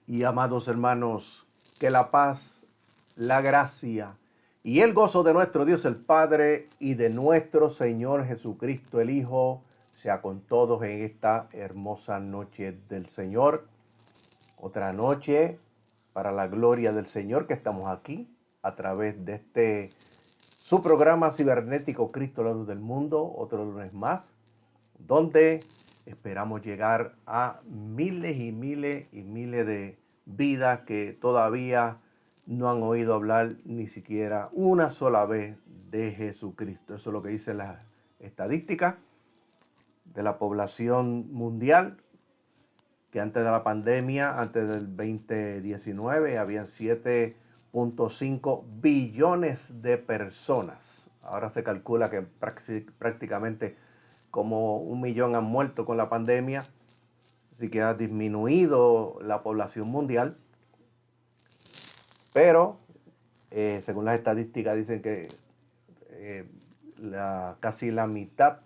Y amados hermanos, que la paz, la gracia y el gozo de nuestro Dios el Padre y de nuestro Señor Jesucristo el Hijo sea con todos en esta hermosa noche del Señor. Otra noche para la gloria del Señor que estamos aquí a través de su programa cibernético Cristo la Luz del Mundo, otro lunes más, donde esperamos llegar a miles y miles y miles de vidas que todavía no han oído hablar ni siquiera una sola vez de Jesucristo. Eso es lo que dice la estadística de la población mundial, que antes de la pandemia, antes del 2019, habían 7.5 billones de personas. Ahora se calcula que prácticamente como 1 millón han muerto con la pandemia, así que ha disminuido la población mundial. Pero, según las estadísticas, dicen que casi la mitad,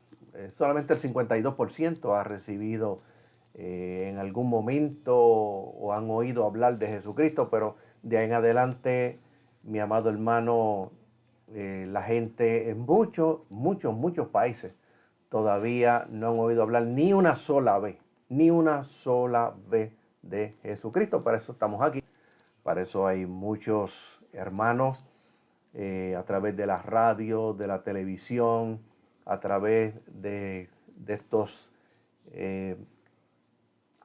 solamente el 52% ha recibido en algún momento o han oído hablar de Jesucristo, pero de ahí en adelante, mi amado hermano, la gente en muchos países todavía no han oído hablar ni una sola vez de Jesucristo. Para eso estamos aquí, para eso hay muchos hermanos a través de la radio, de la televisión, a través de estos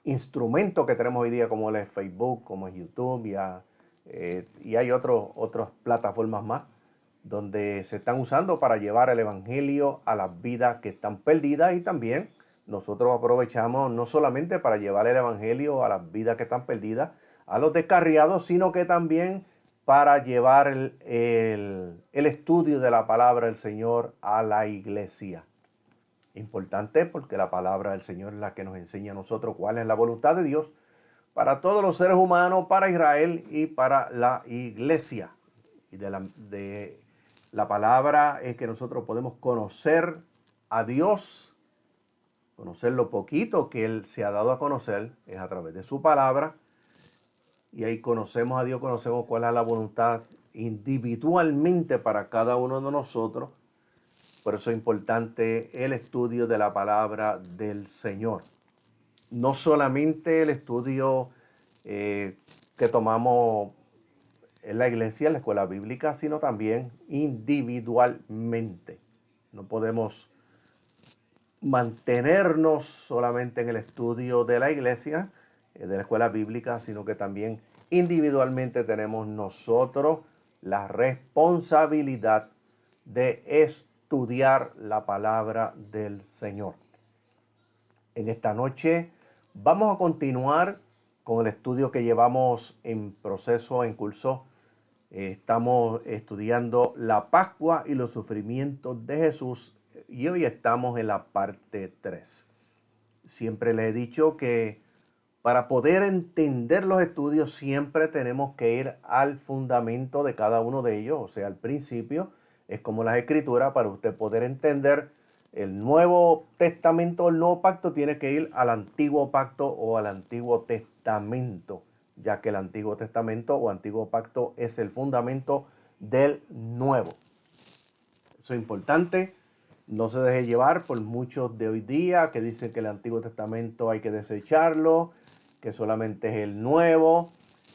instrumentos que tenemos hoy día, como es Facebook, como es YouTube, y hay otras plataformas más donde se están usando para llevar el evangelio a las vidas que están perdidas, y también nosotros aprovechamos no solamente para llevar el evangelio a las vidas que están perdidas, a los descarriados, sino que también para llevar el estudio de la palabra del Señor a la iglesia. Importante porque la palabra del Señor es la que nos enseña a nosotros cuál es la voluntad de Dios para todos los seres humanos, para Israel y para la iglesia. Y de la palabra es que nosotros podemos conocer a Dios, conocer lo poquito que Él se ha dado a conocer, es a través de su palabra. Y ahí conocemos a Dios, conocemos cuál es la voluntad individualmente para cada uno de nosotros. Por eso es importante el estudio de la palabra del Señor. No solamente el estudio que tomamos en la iglesia, en la escuela bíblica, sino también individualmente. No podemos mantenernos solamente en el estudio de la iglesia, de la escuela bíblica, sino que también individualmente tenemos nosotros la responsabilidad de estudiar la palabra del Señor. En esta noche vamos a continuar con el estudio que llevamos en proceso, en curso. Estamos estudiando la Pascua y los sufrimientos de Jesús, y hoy estamos en la parte 3. Siempre les he dicho que para poder entender los estudios siempre tenemos que ir al fundamento de cada uno de ellos, o sea, al principio. Es como las escrituras. Para usted poder entender el Nuevo Testamento, el Nuevo Pacto, tiene que ir al Antiguo Pacto o al Antiguo Testamento, ya que el Antiguo Testamento o Antiguo Pacto es el fundamento del Nuevo. Eso es importante. No se deje llevar por muchos de hoy día que dicen que el Antiguo Testamento hay que desecharlo, que solamente es el Nuevo.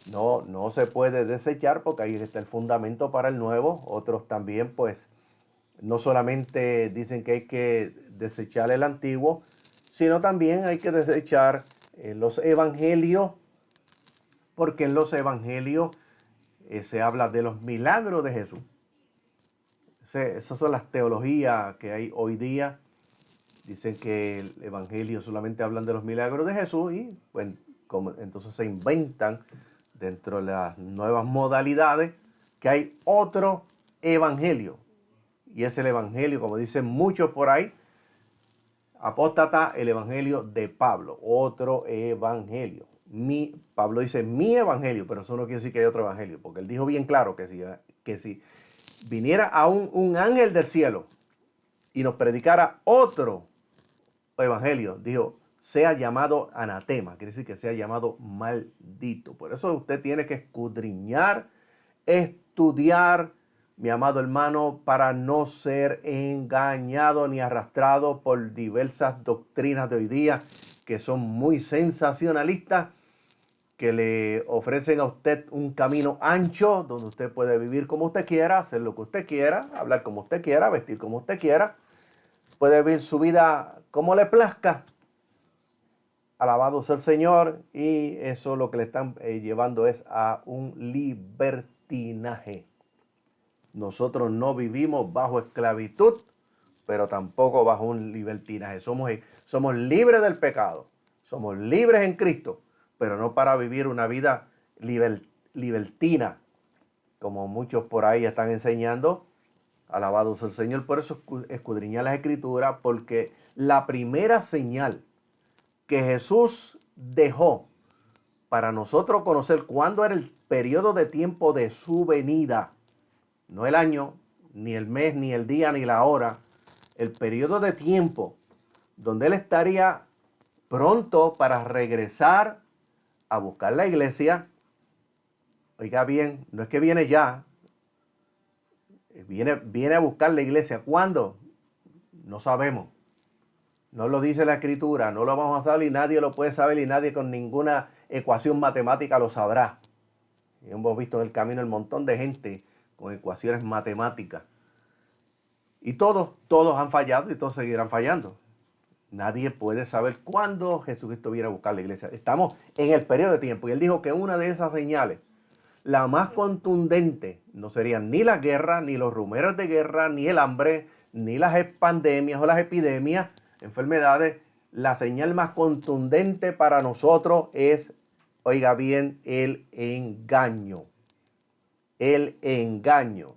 No se puede desechar, porque ahí está el fundamento para el Nuevo. Otros también, pues, no solamente dicen que hay que desechar el Antiguo, sino también hay que desechar los evangelios, porque en los evangelios se habla de los milagros de Jesús. Esas son las teologías que hay hoy día. Dicen que el evangelio solamente hablan de los milagros de Jesús, y pues, entonces se inventan dentro de las nuevas modalidades que hay otro evangelio. Y es el evangelio, como dicen muchos por ahí, apóstata, el evangelio de Pablo, otro evangelio. Pablo dice mi evangelio, pero eso no quiere decir que hay otro evangelio, porque él dijo bien claro que si viniera a un ángel del cielo y nos predicara otro evangelio, dijo, sea llamado anatema, quiere decir que sea llamado maldito. Por eso usted tiene que escudriñar, estudiar, mi amado hermano, para no ser engañado ni arrastrado por diversas doctrinas de hoy día que son muy sensacionalistas, que le ofrecen a usted un camino ancho donde usted puede vivir como usted quiera, hacer lo que usted quiera, hablar como usted quiera, vestir como usted quiera, puede vivir su vida como le plazca. Alabado sea el Señor, y eso lo que le están llevando es a un libertinaje. Nosotros no vivimos bajo esclavitud, pero tampoco bajo un libertinaje. Somos libres del pecado, somos libres en Cristo, pero no para vivir una vida libertina, como muchos por ahí están enseñando. Alabado sea el Señor. Por eso escudriñar las Escrituras, porque la primera señal que Jesús dejó para nosotros conocer cuándo era el periodo de tiempo de su venida, no el año, ni el mes, ni el día, ni la hora, el periodo de tiempo donde Él estaría pronto para regresar a buscar la iglesia. Oiga bien, no es que viene ya, viene a buscar la iglesia. ¿Cuándo? No sabemos. No lo dice la Escritura, no lo vamos a saber y nadie lo puede saber y nadie con ninguna ecuación matemática lo sabrá. Y hemos visto en el camino el montón de gente con ecuaciones matemáticas. Y todos han fallado y todos seguirán fallando. Nadie puede saber cuándo Jesucristo viene a buscar la iglesia. Estamos en el periodo de tiempo y Él dijo que una de esas señales, la más contundente, no serían ni la guerra, ni los rumores de guerra, ni el hambre, ni las pandemias o las epidemias, enfermedades. La señal más contundente para nosotros es, oiga bien, el engaño. El engaño.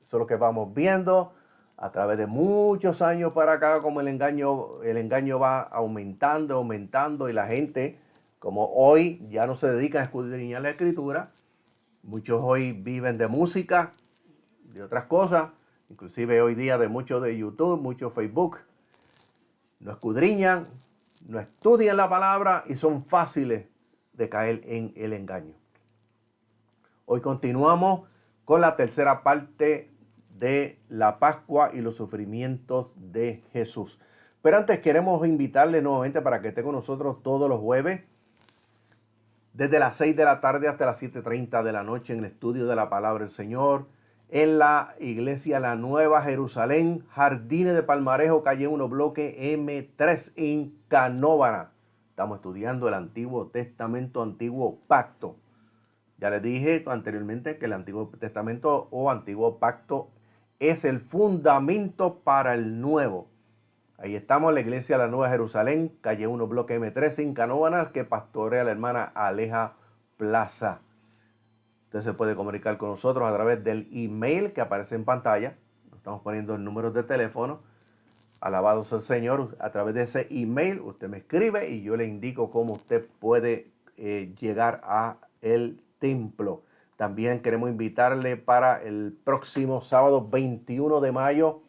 Eso es lo que vamos viendo a través de muchos años para acá, como el engaño va aumentando y la gente, como hoy ya no se dedican a escudriñar la Escritura, muchos hoy viven de música, de otras cosas, inclusive hoy día de muchos de YouTube, muchos Facebook, no escudriñan, no estudian la palabra y son fáciles de caer en el engaño. Hoy continuamos con la tercera parte de la Pascua y los sufrimientos de Jesús. Pero antes queremos invitarle nuevamente para que esté con nosotros todos los jueves, desde las 6 de la tarde hasta las 7:30 de la noche en el estudio de la Palabra del Señor, en la iglesia La Nueva Jerusalén, Jardines de Palmarejo, calle 1, bloque M3 en Canóvana. Estamos estudiando el Antiguo Testamento, Antiguo Pacto. Ya les dije anteriormente que el Antiguo Testamento o Antiguo Pacto es el fundamento para el Nuevo. Ahí estamos en la iglesia La Nueva Jerusalén, calle 1, bloque M3 en Canóvanas, que pastorea la hermana Aleja Plaza. Usted se puede comunicar con nosotros a través del email que aparece en pantalla. Estamos poniendo el número de teléfono. Alabado sea el Señor. A través de ese email usted me escribe y yo le indico cómo usted puede llegar a el templo. También queremos invitarle para el próximo sábado 21 de mayo.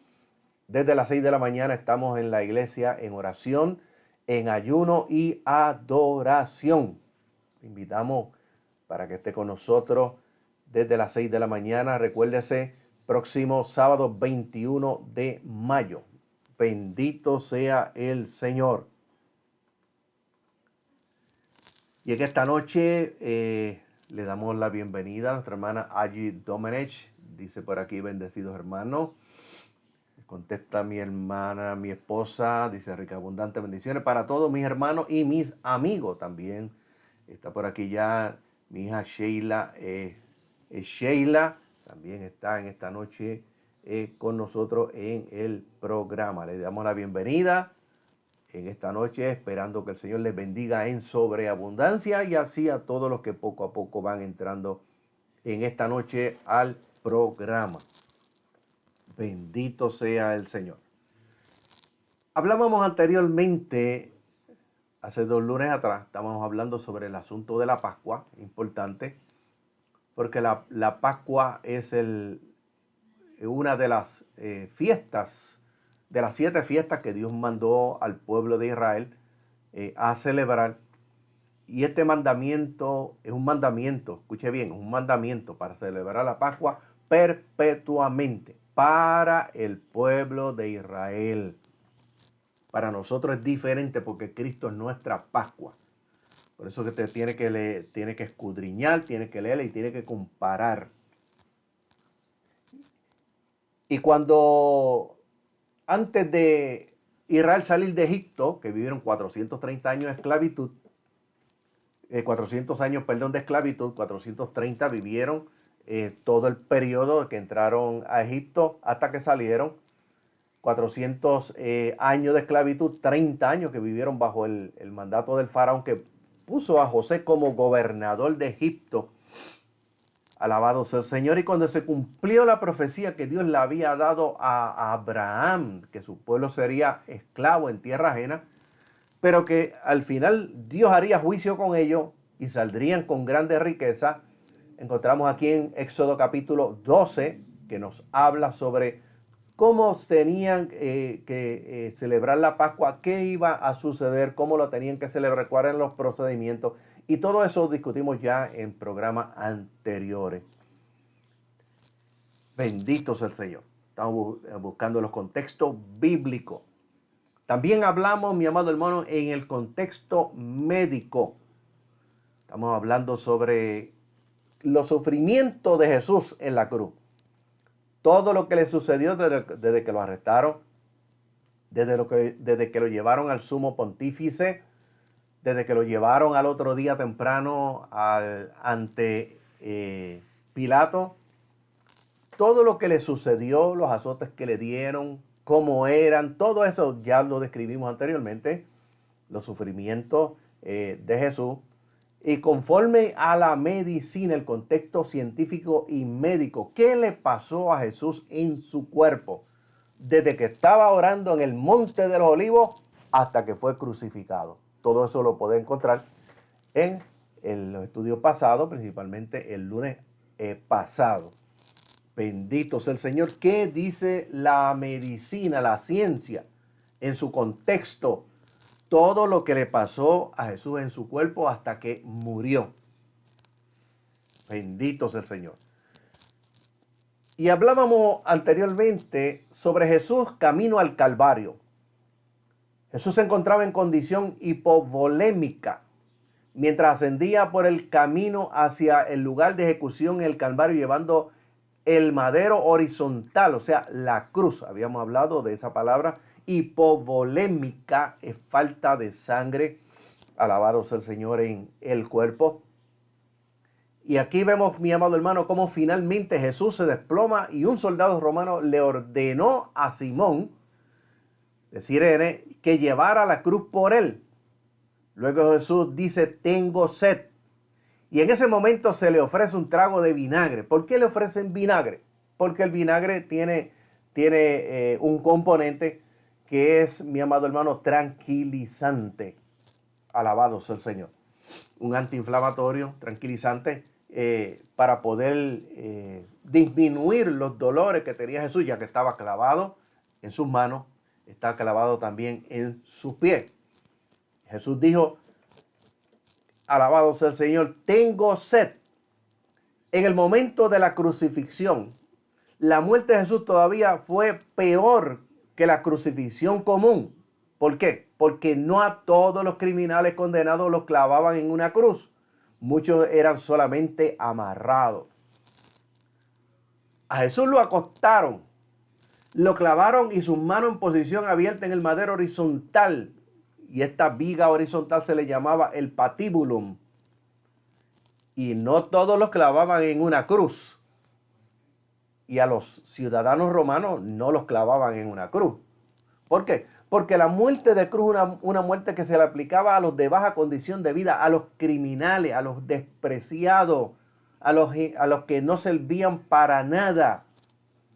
Desde las 6 de la mañana estamos en la iglesia en oración, en ayuno y adoración. Le invitamos para que esté con nosotros desde las 6 de la mañana. Recuérdese, próximo sábado 21 de mayo. Bendito sea el Señor. Y en esta noche le damos la bienvenida a nuestra hermana Agi Domenech. Dice por aquí, bendecidos hermanos. Contesta mi hermana, mi esposa, dice rica abundante bendiciones para todos mis hermanos y mis amigos también. Está por aquí ya mi hija Sheila. Sheila también está en esta noche con nosotros en el programa. Le damos la bienvenida en esta noche, esperando que el Señor les bendiga en sobreabundancia y así a todos los que poco a poco van entrando en esta noche al programa. Bendito sea el Señor. Hablábamos anteriormente, hace 2 lunes atrás, estábamos hablando sobre el asunto de la Pascua, importante, porque la Pascua es una de las fiestas, de las 7 fiestas que Dios mandó al pueblo de Israel a celebrar. Y este mandamiento es un mandamiento, escuche bien, es un mandamiento para celebrar la Pascua perpetuamente para el pueblo de Israel. Para nosotros es diferente porque Cristo es nuestra Pascua. Por eso que tiene que escudriñar, tiene que leer y tiene que comparar. Y cuando antes de Israel salir de Egipto, que vivieron 430 años de esclavitud, 400 años, de esclavitud, 430 vivieron todo el periodo que entraron a Egipto hasta que salieron. 400 años de esclavitud, 30 años que vivieron bajo el mandato del faraón que puso a José como gobernador de Egipto. Alabado sea el Señor. Y cuando se cumplió la profecía que Dios le había dado a Abraham, que su pueblo sería esclavo en tierra ajena, pero que al final Dios haría juicio con ellos y saldrían con grande riqueza, encontramos aquí en Éxodo capítulo 12, que nos habla sobre cómo tenían que celebrar la Pascua, qué iba a suceder, cómo lo tenían que celebrar, cuáles eran los procedimientos. Y todo eso discutimos ya en programas anteriores. Bendito sea el Señor. Estamos buscando los contextos bíblicos. También hablamos, mi amado hermano, en el contexto médico. Estamos hablando sobre los sufrimientos de Jesús en la cruz. Todo lo que le sucedió desde que lo arrestaron, desde que lo llevaron al sumo pontífice, desde que lo llevaron al otro día temprano ante Pilato, todo lo que le sucedió, los azotes que le dieron, cómo eran, todo eso ya lo describimos anteriormente, los sufrimientos de Jesús. Y conforme a la medicina, el contexto científico y médico, ¿qué le pasó a Jesús en su cuerpo? Desde que estaba orando en el Monte de los Olivos hasta que fue crucificado. Todo eso lo puede encontrar en los estudios pasados, principalmente el lunes pasado. Bendito sea el Señor. ¿Qué dice la medicina, la ciencia, en su contexto? Todo lo que le pasó a Jesús en su cuerpo hasta que murió. Bendito sea el Señor. Y hablábamos anteriormente sobre Jesús camino al Calvario. Jesús se encontraba en condición hipovolémica mientras ascendía por el camino hacia el lugar de ejecución en el Calvario, llevando el madero horizontal, o sea, la cruz. Habíamos hablado de esa palabra. Hipovolémica es falta de sangre. Alabado sea el Señor en el cuerpo. Y aquí vemos, mi amado hermano, cómo finalmente Jesús se desploma y un soldado romano le ordenó a Simón de Cirene que llevara la cruz por él. Luego Jesús dice, tengo sed. Y en ese momento se le ofrece un trago de vinagre. ¿Por qué le ofrecen vinagre? Porque el vinagre tiene un componente que es, mi amado hermano, tranquilizante. Alabado sea el Señor. Un antiinflamatorio, tranquilizante, para poder disminuir los dolores que tenía Jesús, ya que estaba clavado en sus manos, está clavado también en sus pies. Jesús dijo, alabado sea el Señor, tengo sed. En el momento de la crucifixión, la muerte de Jesús todavía fue peor que la crucifixión común. ¿Por qué? Porque no a todos los criminales condenados los clavaban en una cruz. Muchos eran solamente amarrados. A Jesús lo acostaron, lo clavaron y sus manos en posición abierta en el madero horizontal. Y esta viga horizontal se le llamaba el patíbulum. Y no todos los clavaban en una cruz. Y a los ciudadanos romanos no los clavaban en una cruz. ¿Por qué? Porque la muerte de cruz es una muerte que se le aplicaba a los de baja condición de vida, a los criminales, a los despreciados, a los que no servían para nada.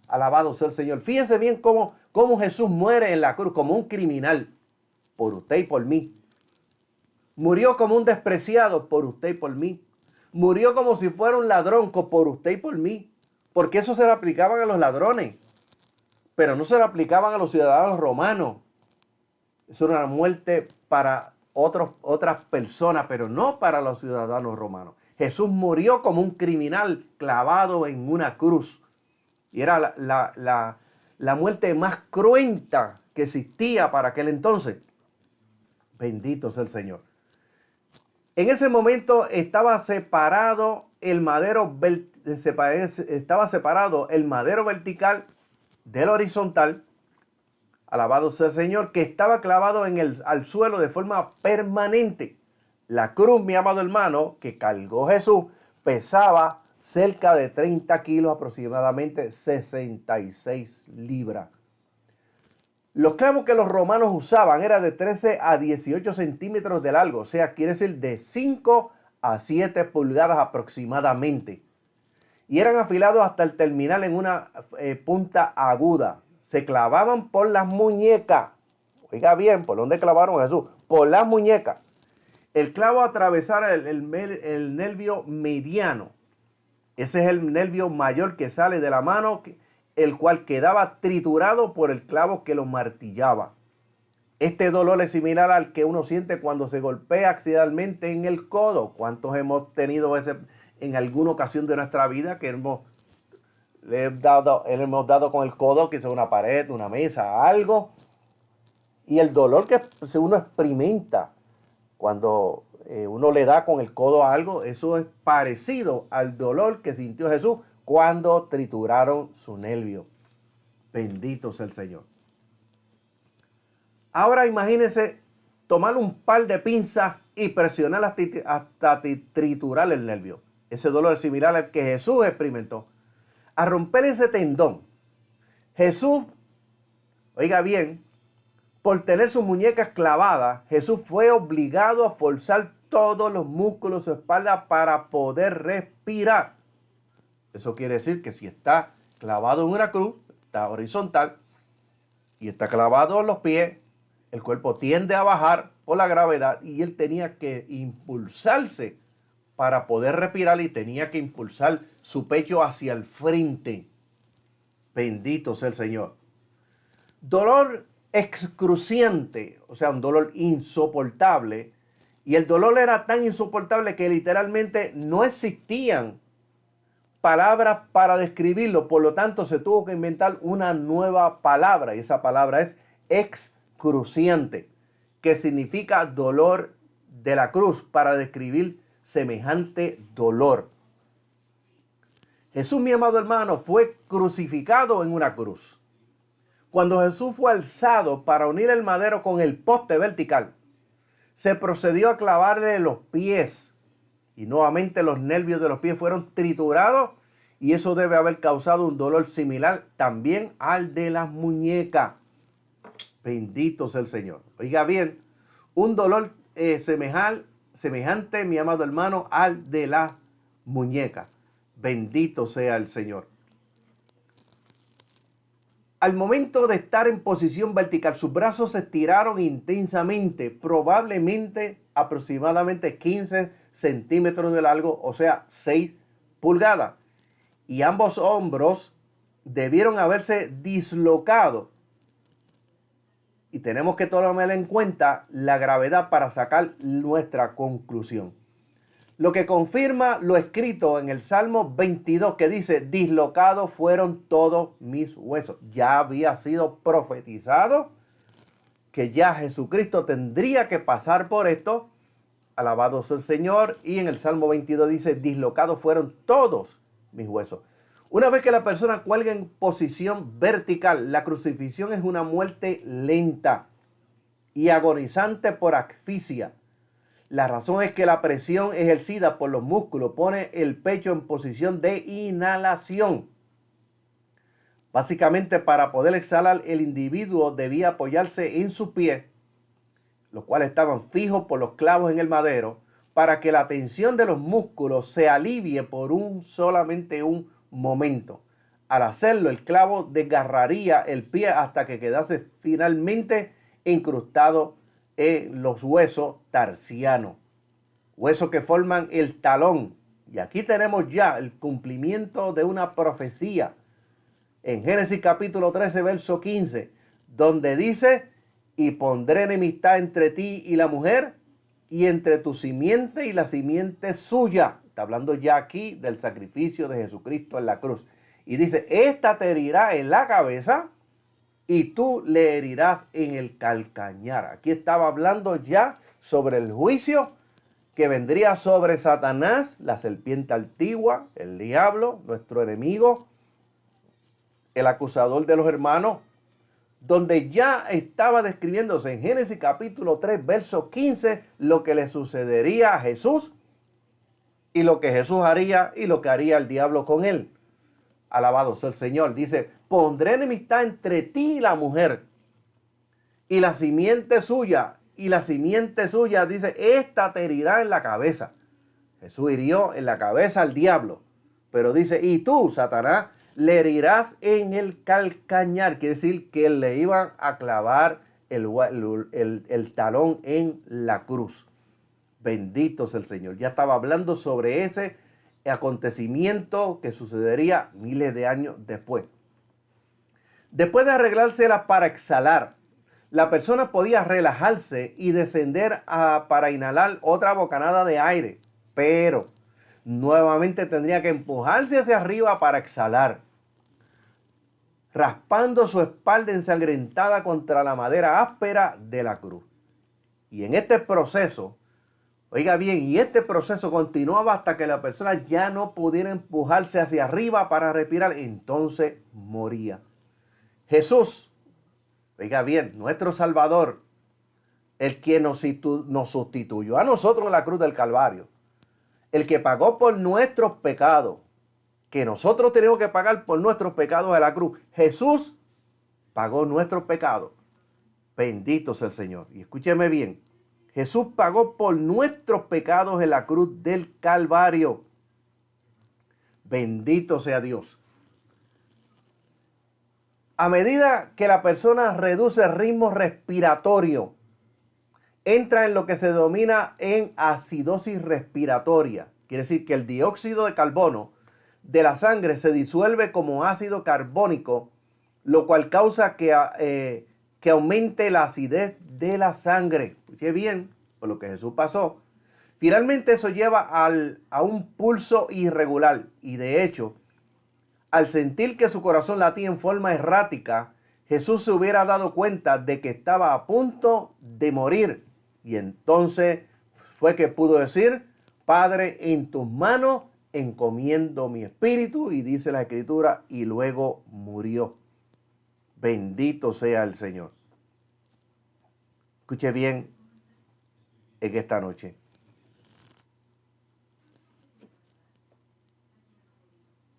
Alabado sea el Señor. Fíjense bien cómo Jesús muere en la cruz como un criminal por usted y por mí. Murió como un despreciado por usted y por mí. Murió como si fuera un ladrón por usted y por mí. Porque eso se lo aplicaban a los ladrones, pero no se lo aplicaban a los ciudadanos romanos. Eso era una muerte para otras personas, pero no para los ciudadanos romanos. Jesús murió como un criminal clavado en una cruz. Y era la muerte más cruenta que existía para aquel entonces. Bendito sea el Señor. En ese momento estaba separado el madero vertical del horizontal. Alabado sea el Señor, que estaba clavado al suelo de forma permanente. La cruz, mi amado hermano, que cargó Jesús, pesaba cerca de 30 kilos, aproximadamente 66 libras. Los clavos que los romanos usaban eran de 13 a 18 centímetros de largo, o sea, quiere decir de 5 a 7 pulgadas aproximadamente. Y eran afilados hasta el terminal en una punta aguda. Se clavaban por las muñecas. Oiga bien, ¿por dónde clavaron a Jesús? Por las muñecas. El clavo atravesara el nervio mediano. Ese es el nervio mayor que sale de la mano, el cual quedaba triturado por el clavo que lo martillaba. Este dolor es similar al que uno siente cuando se golpea accidentalmente en el codo. ¿Cuántos hemos tenido ese en alguna ocasión de nuestra vida que hemos dado con el codo, que sea una pared, una mesa, algo? Y el dolor que uno experimenta cuando uno le da con el codo a algo, eso es parecido al dolor que sintió Jesús cuando trituraron su nervio. Bendito sea el Señor. Ahora imagínense tomar un par de pinzas y presionar hasta triturar el nervio. Ese dolor es similar al que Jesús experimentó. A romper ese tendón, Jesús, oiga bien, por tener sus muñecas clavadas, Jesús fue obligado a forzar todos los músculos de su espalda para poder respirar. Eso quiere decir que si está clavado en una cruz, está horizontal, y está clavado en los pies, el cuerpo tiende a bajar por la gravedad y él tenía que impulsarse para poder respirar y tenía que impulsar su pecho hacia el frente. Bendito sea el Señor. Dolor excruciante, o sea, un dolor insoportable. Y el dolor era tan insoportable que literalmente no existían palabras para describirlo. Por lo tanto, se tuvo que inventar una nueva palabra. Y esa palabra es excruciante, que significa dolor de la cruz, para describir semejante dolor. Jesús, mi amado hermano, fue crucificado en una cruz. Cuando Jesús fue alzado para unir el madero con el poste vertical, se procedió a clavarle los pies y nuevamente los nervios de los pies fueron triturados y eso debe haber causado un dolor similar también al de las muñecas. Bendito sea el Señor. Oiga bien, un dolor semejante, mi amado hermano, al de las muñecas. Bendito sea el Señor. Al momento de estar en posición vertical, sus brazos se estiraron intensamente, probablemente aproximadamente 15 centímetros de largo, o sea, 6 pulgadas. Y ambos hombros debieron haberse dislocado. Y tenemos que tomar en cuenta la gravedad para sacar nuestra conclusión. Lo que confirma lo escrito en el Salmo 22 que dice, dislocados fueron todos mis huesos. Ya había sido profetizado que ya Jesucristo tendría que pasar por esto. Alabado sea el Señor. Y en el Salmo 22 dice, dislocados fueron todos mis huesos. Una vez que la persona cuelga en posición vertical, la crucifixión es una muerte lenta y agonizante por asfixia. La razón es que la presión ejercida por los músculos pone el pecho en posición de inhalación. Básicamente, para poder exhalar, el individuo debía apoyarse en sus pies, los cuales estaban fijos por los clavos en el madero, para que la tensión de los músculos se alivie por solamente un momento. Al hacerlo, el clavo desgarraría el pie hasta que quedase finalmente incrustado en los huesos tarsianos, huesos que forman el talón. Y aquí tenemos ya el cumplimiento de una profecía en Génesis capítulo 13, verso 15, donde dice, y pondré enemistad entre ti y la mujer, y entre tu simiente y la simiente suya. Está hablando ya aquí del sacrificio de Jesucristo en la cruz. Y dice, esta te herirá en la cabeza y tú le herirás en el calcañar. Aquí estaba hablando ya sobre el juicio que vendría sobre Satanás, la serpiente antigua, el diablo, nuestro enemigo, el acusador de los hermanos, donde ya estaba describiéndose en Génesis capítulo 3, verso 15, lo que le sucedería a Jesús y lo que Jesús haría y lo que haría el diablo con él. Alabado sea el Señor. Dice, pondré enemistad entre ti y la mujer y la simiente suya. Y la simiente suya, dice, esta te herirá en la cabeza. Jesús hirió en la cabeza al diablo. Pero dice, y tú, Satanás, le herirás en el calcañar. Quiere decir que le iban a clavar el talón en la cruz. Bendito sea el Señor. Ya estaba hablando sobre ese acontecimiento que sucedería miles de años después. Después de arreglársela para exhalar, la persona podía relajarse y descender para inhalar otra bocanada de aire, pero nuevamente tendría que empujarse hacia arriba para exhalar, raspando su espalda ensangrentada contra la madera áspera de la cruz. Y en este proceso, oiga bien, y este proceso continuaba hasta que la persona ya no pudiera empujarse hacia arriba para respirar, entonces moría. Jesús, oiga bien, nuestro Salvador, el que nos sustituyó a nosotros en la cruz del Calvario, el que pagó por nuestros pecados, que nosotros tenemos que pagar por nuestros pecados en la cruz. Jesús pagó nuestros pecados. Bendito sea el Señor. Y escúcheme bien, Jesús pagó por nuestros pecados en la cruz del Calvario. Bendito sea Dios. A medida que la persona reduce el ritmo respiratorio, entra en lo que se denomina en acidosis respiratoria. Quiere decir que el dióxido de carbono de la sangre se disuelve como ácido carbónico, lo cual causa que aumente la acidez de la sangre. Escuche bien, por lo que Jesús pasó. Finalmente eso lleva a un pulso irregular y de hecho, al sentir que su corazón latía en forma errática, Jesús se hubiera dado cuenta de que estaba a punto de morir. Y entonces fue que pudo decir, Padre, en tus manos encomiendo mi espíritu, y dice la Escritura, y luego murió. Bendito sea el Señor. Escuche bien en esta noche.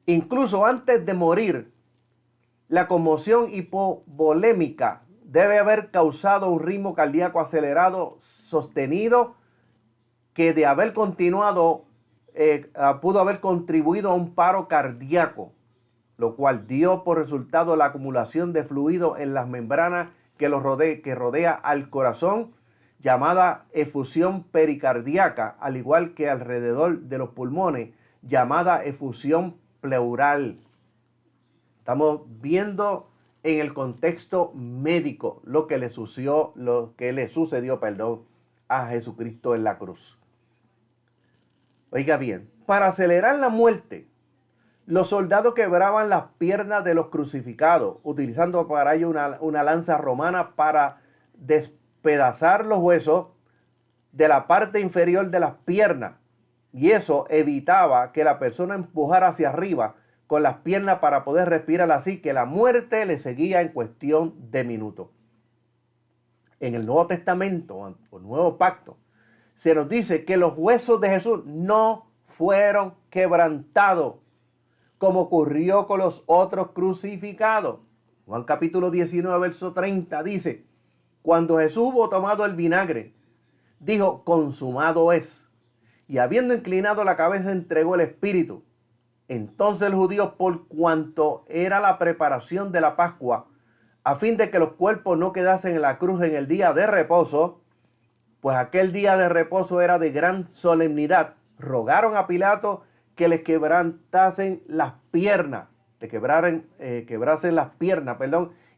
Incluso antes de morir, la conmoción hipovolémica debe haber causado un ritmo cardíaco acelerado, sostenido, que de haber continuado pudo haber contribuido a un paro cardíaco, lo cual dio por resultado la acumulación de fluido en las membranas que rodea al corazón, llamada efusión pericardíaca, al igual que alrededor de los pulmones, llamada efusión pleural. Estamos viendo en el contexto médico lo que le sucedió, a Jesucristo en la cruz. Oiga bien, para acelerar la muerte, los soldados quebraban las piernas de los crucificados, utilizando para ello una lanza romana para despedazar los huesos de la parte inferior de las piernas. Y eso evitaba que la persona empujara hacia arriba con las piernas para poder respirar, así que la muerte le seguía en cuestión de minutos. En el Nuevo Testamento, o Nuevo Pacto, se nos dice que los huesos de Jesús no fueron quebrantados, como ocurrió con los otros crucificados. Juan capítulo 19, verso 30 dice, cuando Jesús hubo tomado el vinagre, dijo, consumado es. Y habiendo inclinado la cabeza, entregó el espíritu. Entonces los judíos, por cuanto era la preparación de la Pascua, a fin de que los cuerpos no quedasen en la cruz en el día de reposo, pues aquel día de reposo era de gran solemnidad, rogaron a Pilato que les quebrantasen las piernas, quebrasen las piernas,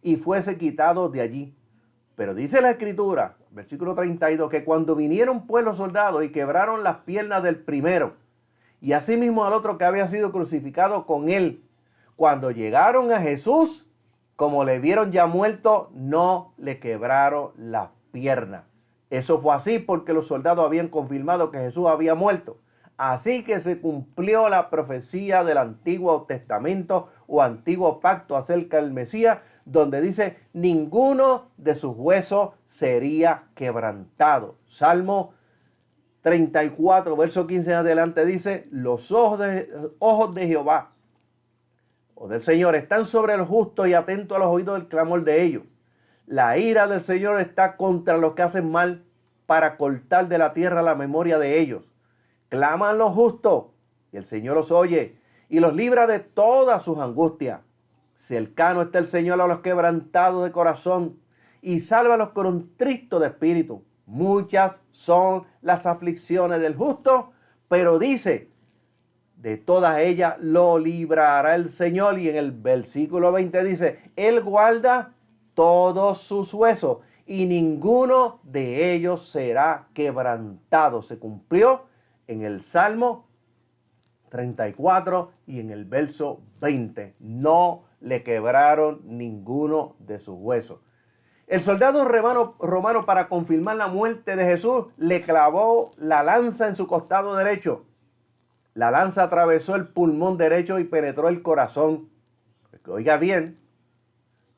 y fuese quitado de allí. Pero dice la Escritura, versículo 32, que cuando vinieron pues los soldados y quebraron las piernas del primero, y asimismo al otro que había sido crucificado con él, cuando llegaron a Jesús, como le vieron ya muerto, no le quebraron las piernas. Eso fue así porque los soldados habían confirmado que Jesús había muerto. Así que se cumplió la profecía del Antiguo Testamento o Antiguo Pacto acerca del Mesías, donde dice, ninguno de sus huesos sería quebrantado. Salmo 34, verso 15 en adelante dice, los ojos de Jehová o del Señor están sobre los justos y atentos a los oídos del clamor de ellos. La ira del Señor está contra los que hacen mal para cortar de la tierra la memoria de ellos. Claman los justos y el Señor los oye y los libra de todas sus angustias. Cercano está el Señor a los quebrantados de corazón y salva a los contristos de espíritu. Muchas son las aflicciones del justo, pero dice, de todas ellas lo librará el Señor. Y en el versículo 20 dice, Él guarda todos sus huesos y ninguno de ellos será quebrantado. Se cumplió en el Salmo 34 y en el verso 20. No le quebraron ninguno de sus huesos. El soldado romano, para confirmar la muerte de Jesús, le clavó la lanza en su costado derecho. La lanza atravesó el pulmón derecho y penetró el corazón. Oiga bien,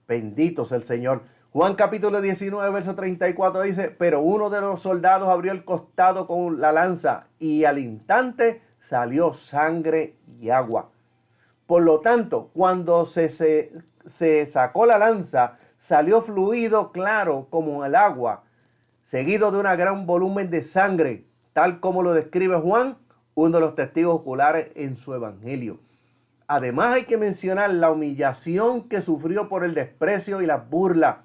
bendito sea el Señor. Juan capítulo 19, verso 34 dice, pero uno de los soldados abrió el costado con la lanza y al instante salió sangre y agua. Por lo tanto, cuando se sacó la lanza, salió fluido claro como el agua, seguido de un gran volumen de sangre, tal como lo describe Juan, uno de los testigos oculares en su evangelio. Además hay que mencionar la humillación que sufrió por el desprecio y la burla,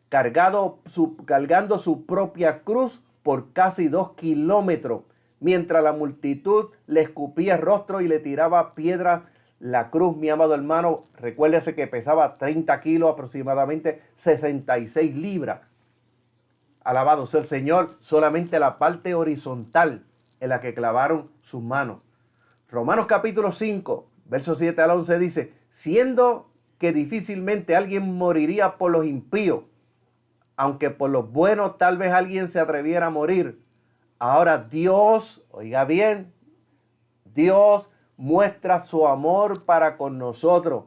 cargando su propia cruz por casi 2 kilómetros, mientras la multitud le escupía el rostro y le tiraba piedras. La cruz, mi amado hermano, recuérdese que pesaba 30 kilos, aproximadamente 66 libras. Alabado sea el Señor, solamente la parte horizontal en la que clavaron sus manos. Romanos capítulo 5, versos 7 al 11 dice, siendo que difícilmente alguien moriría por los impíos, aunque por los buenos tal vez alguien se atreviera a morir. Ahora Dios, oiga bien, Dios muestra su amor para con nosotros,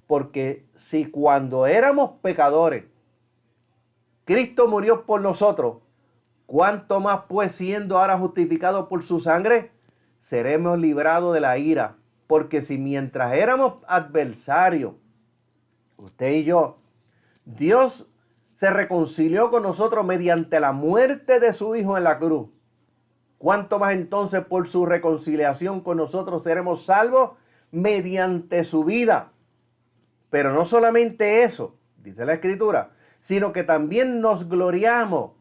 porque si cuando éramos pecadores, Cristo murió por nosotros, ¿cuánto más pues siendo ahora justificados por su sangre, seremos librados de la ira? Porque si mientras éramos adversarios, usted y yo, Dios se reconcilió con nosotros mediante la muerte de su Hijo en la cruz, ¿cuánto más entonces por su reconciliación con nosotros seremos salvos mediante su vida? Pero no solamente eso, dice la Escritura, sino que también nos gloriamos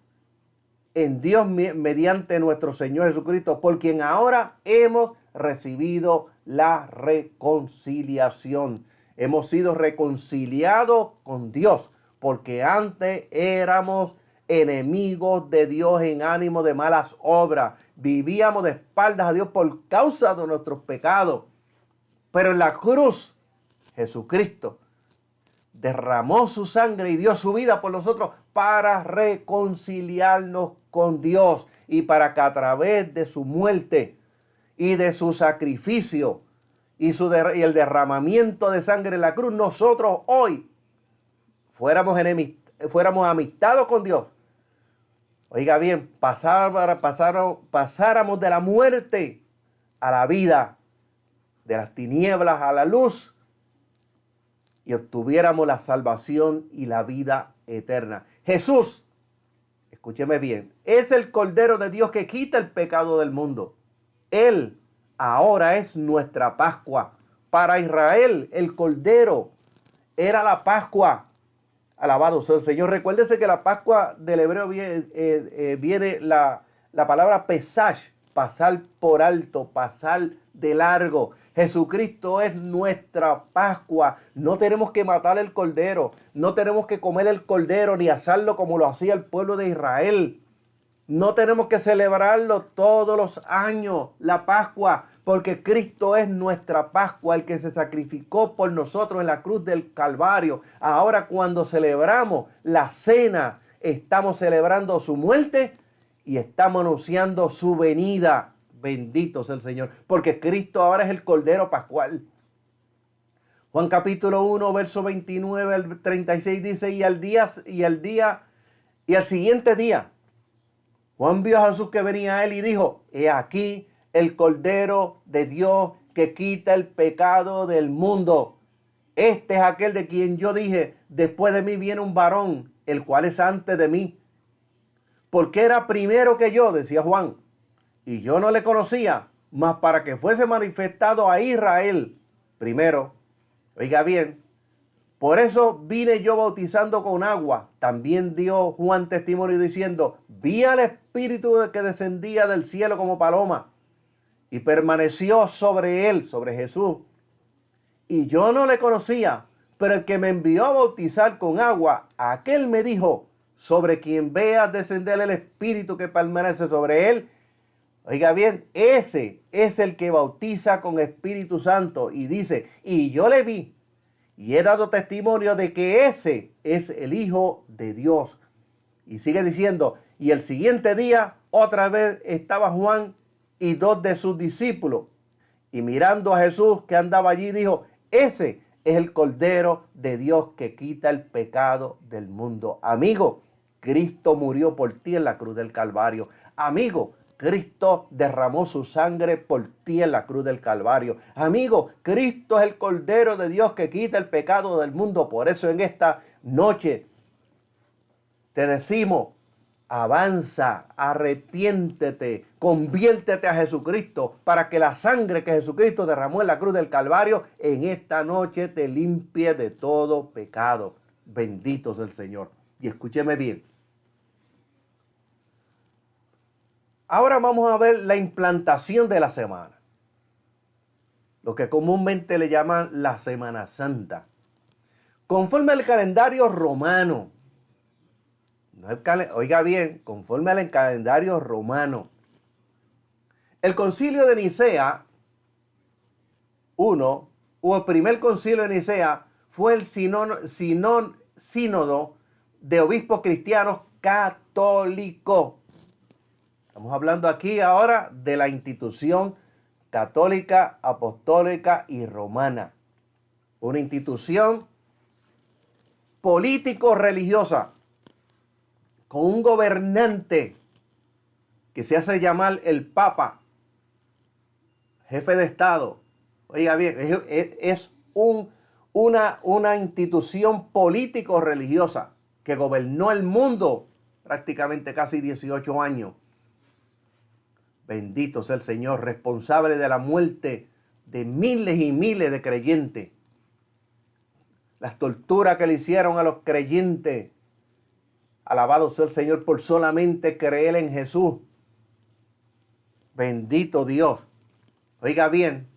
en Dios mediante nuestro Señor Jesucristo, por quien ahora hemos recibido la reconciliación. Hemos sido reconciliados con Dios, porque antes éramos enemigos de Dios en ánimo de malas obras. Vivíamos de espaldas a Dios por causa de nuestros pecados. Pero en la cruz, Jesucristo derramó su sangre y dio su vida por nosotros para reconciliarnos con Dios y para que a través de su muerte y de su sacrificio y el derramamiento de sangre en la cruz, nosotros hoy fuéramos amistados con Dios. Oiga bien, pasáramos de la muerte a la vida, de las tinieblas a la luz, y obtuviéramos la salvación y la vida eterna. Jesús, escúcheme bien, es el Cordero de Dios que quita el pecado del mundo. Él ahora es nuestra Pascua. Para Israel, el Cordero era la Pascua. Alabado sea el Señor. Recuérdese que la Pascua del hebreo viene la palabra pesach, pasar por alto, pasar de largo. Jesucristo es nuestra Pascua. No tenemos que matar el cordero, no tenemos que comer el cordero ni asarlo como lo hacía el pueblo de Israel. No tenemos que celebrarlo todos los años, la Pascua, porque Cristo es nuestra Pascua, el que se sacrificó por nosotros en la cruz del Calvario. Ahora cuando celebramos la cena, estamos celebrando su muerte y estamos anunciando su venida. Bendito sea el Señor, porque Cristo ahora es el Cordero Pascual. Juan capítulo 1, verso 29 al 36 dice, y al siguiente día, Juan vio a Jesús que venía a él y dijo, he aquí el Cordero de Dios que quita el pecado del mundo. Este es aquel de quien yo dije, después de mí viene un varón, el cual es antes de mí, porque era primero que yo, decía Juan, y yo no le conocía, mas para que fuese manifestado a Israel primero. Oiga bien, por eso vine yo bautizando con agua. También dio Juan testimonio diciendo, vi al Espíritu que descendía del cielo como paloma y permaneció sobre él, sobre Jesús. Y yo no le conocía, pero el que me envió a bautizar con agua, aquel me dijo, sobre quien veas descender el Espíritu que permanece sobre él. Oiga bien, ese es el que bautiza con Espíritu Santo. Y dice, y yo le vi y he dado testimonio de que ese es el Hijo de Dios. Y sigue diciendo, y el siguiente día otra vez estaba Juan y dos de sus discípulos. Y mirando a Jesús que andaba allí, dijo, ese es el Cordero de Dios que quita el pecado del mundo. Amigo, Cristo murió por ti en la cruz del Calvario. Amigo, Cristo derramó su sangre por ti en la cruz del Calvario. Amigo, Cristo es el Cordero de Dios que quita el pecado del mundo. Por eso en esta noche te decimos, avanza, arrepiéntete, conviértete a Jesucristo para que la sangre que Jesucristo derramó en la cruz del Calvario en esta noche te limpie de todo pecado. Bendito sea el Señor. Y escúcheme bien. Ahora vamos a ver la implantación de la semana, lo que comúnmente le llaman la Semana Santa. Conforme al calendario romano, oiga bien, conforme al calendario romano, el concilio de Nicea o el primer concilio de Nicea, fue el sínodo de obispos cristianos católicos. Estamos hablando aquí ahora de la institución católica, apostólica y romana. Una institución político-religiosa con un gobernante que se hace llamar el Papa, jefe de Estado. Oiga bien, es una institución político-religiosa que gobernó el mundo prácticamente casi 18 años. Bendito sea el Señor, responsable de la muerte de miles y miles de creyentes. Las torturas que le hicieron a los creyentes. Alabado sea el Señor por solamente creer en Jesús. Bendito Dios. Oiga bien.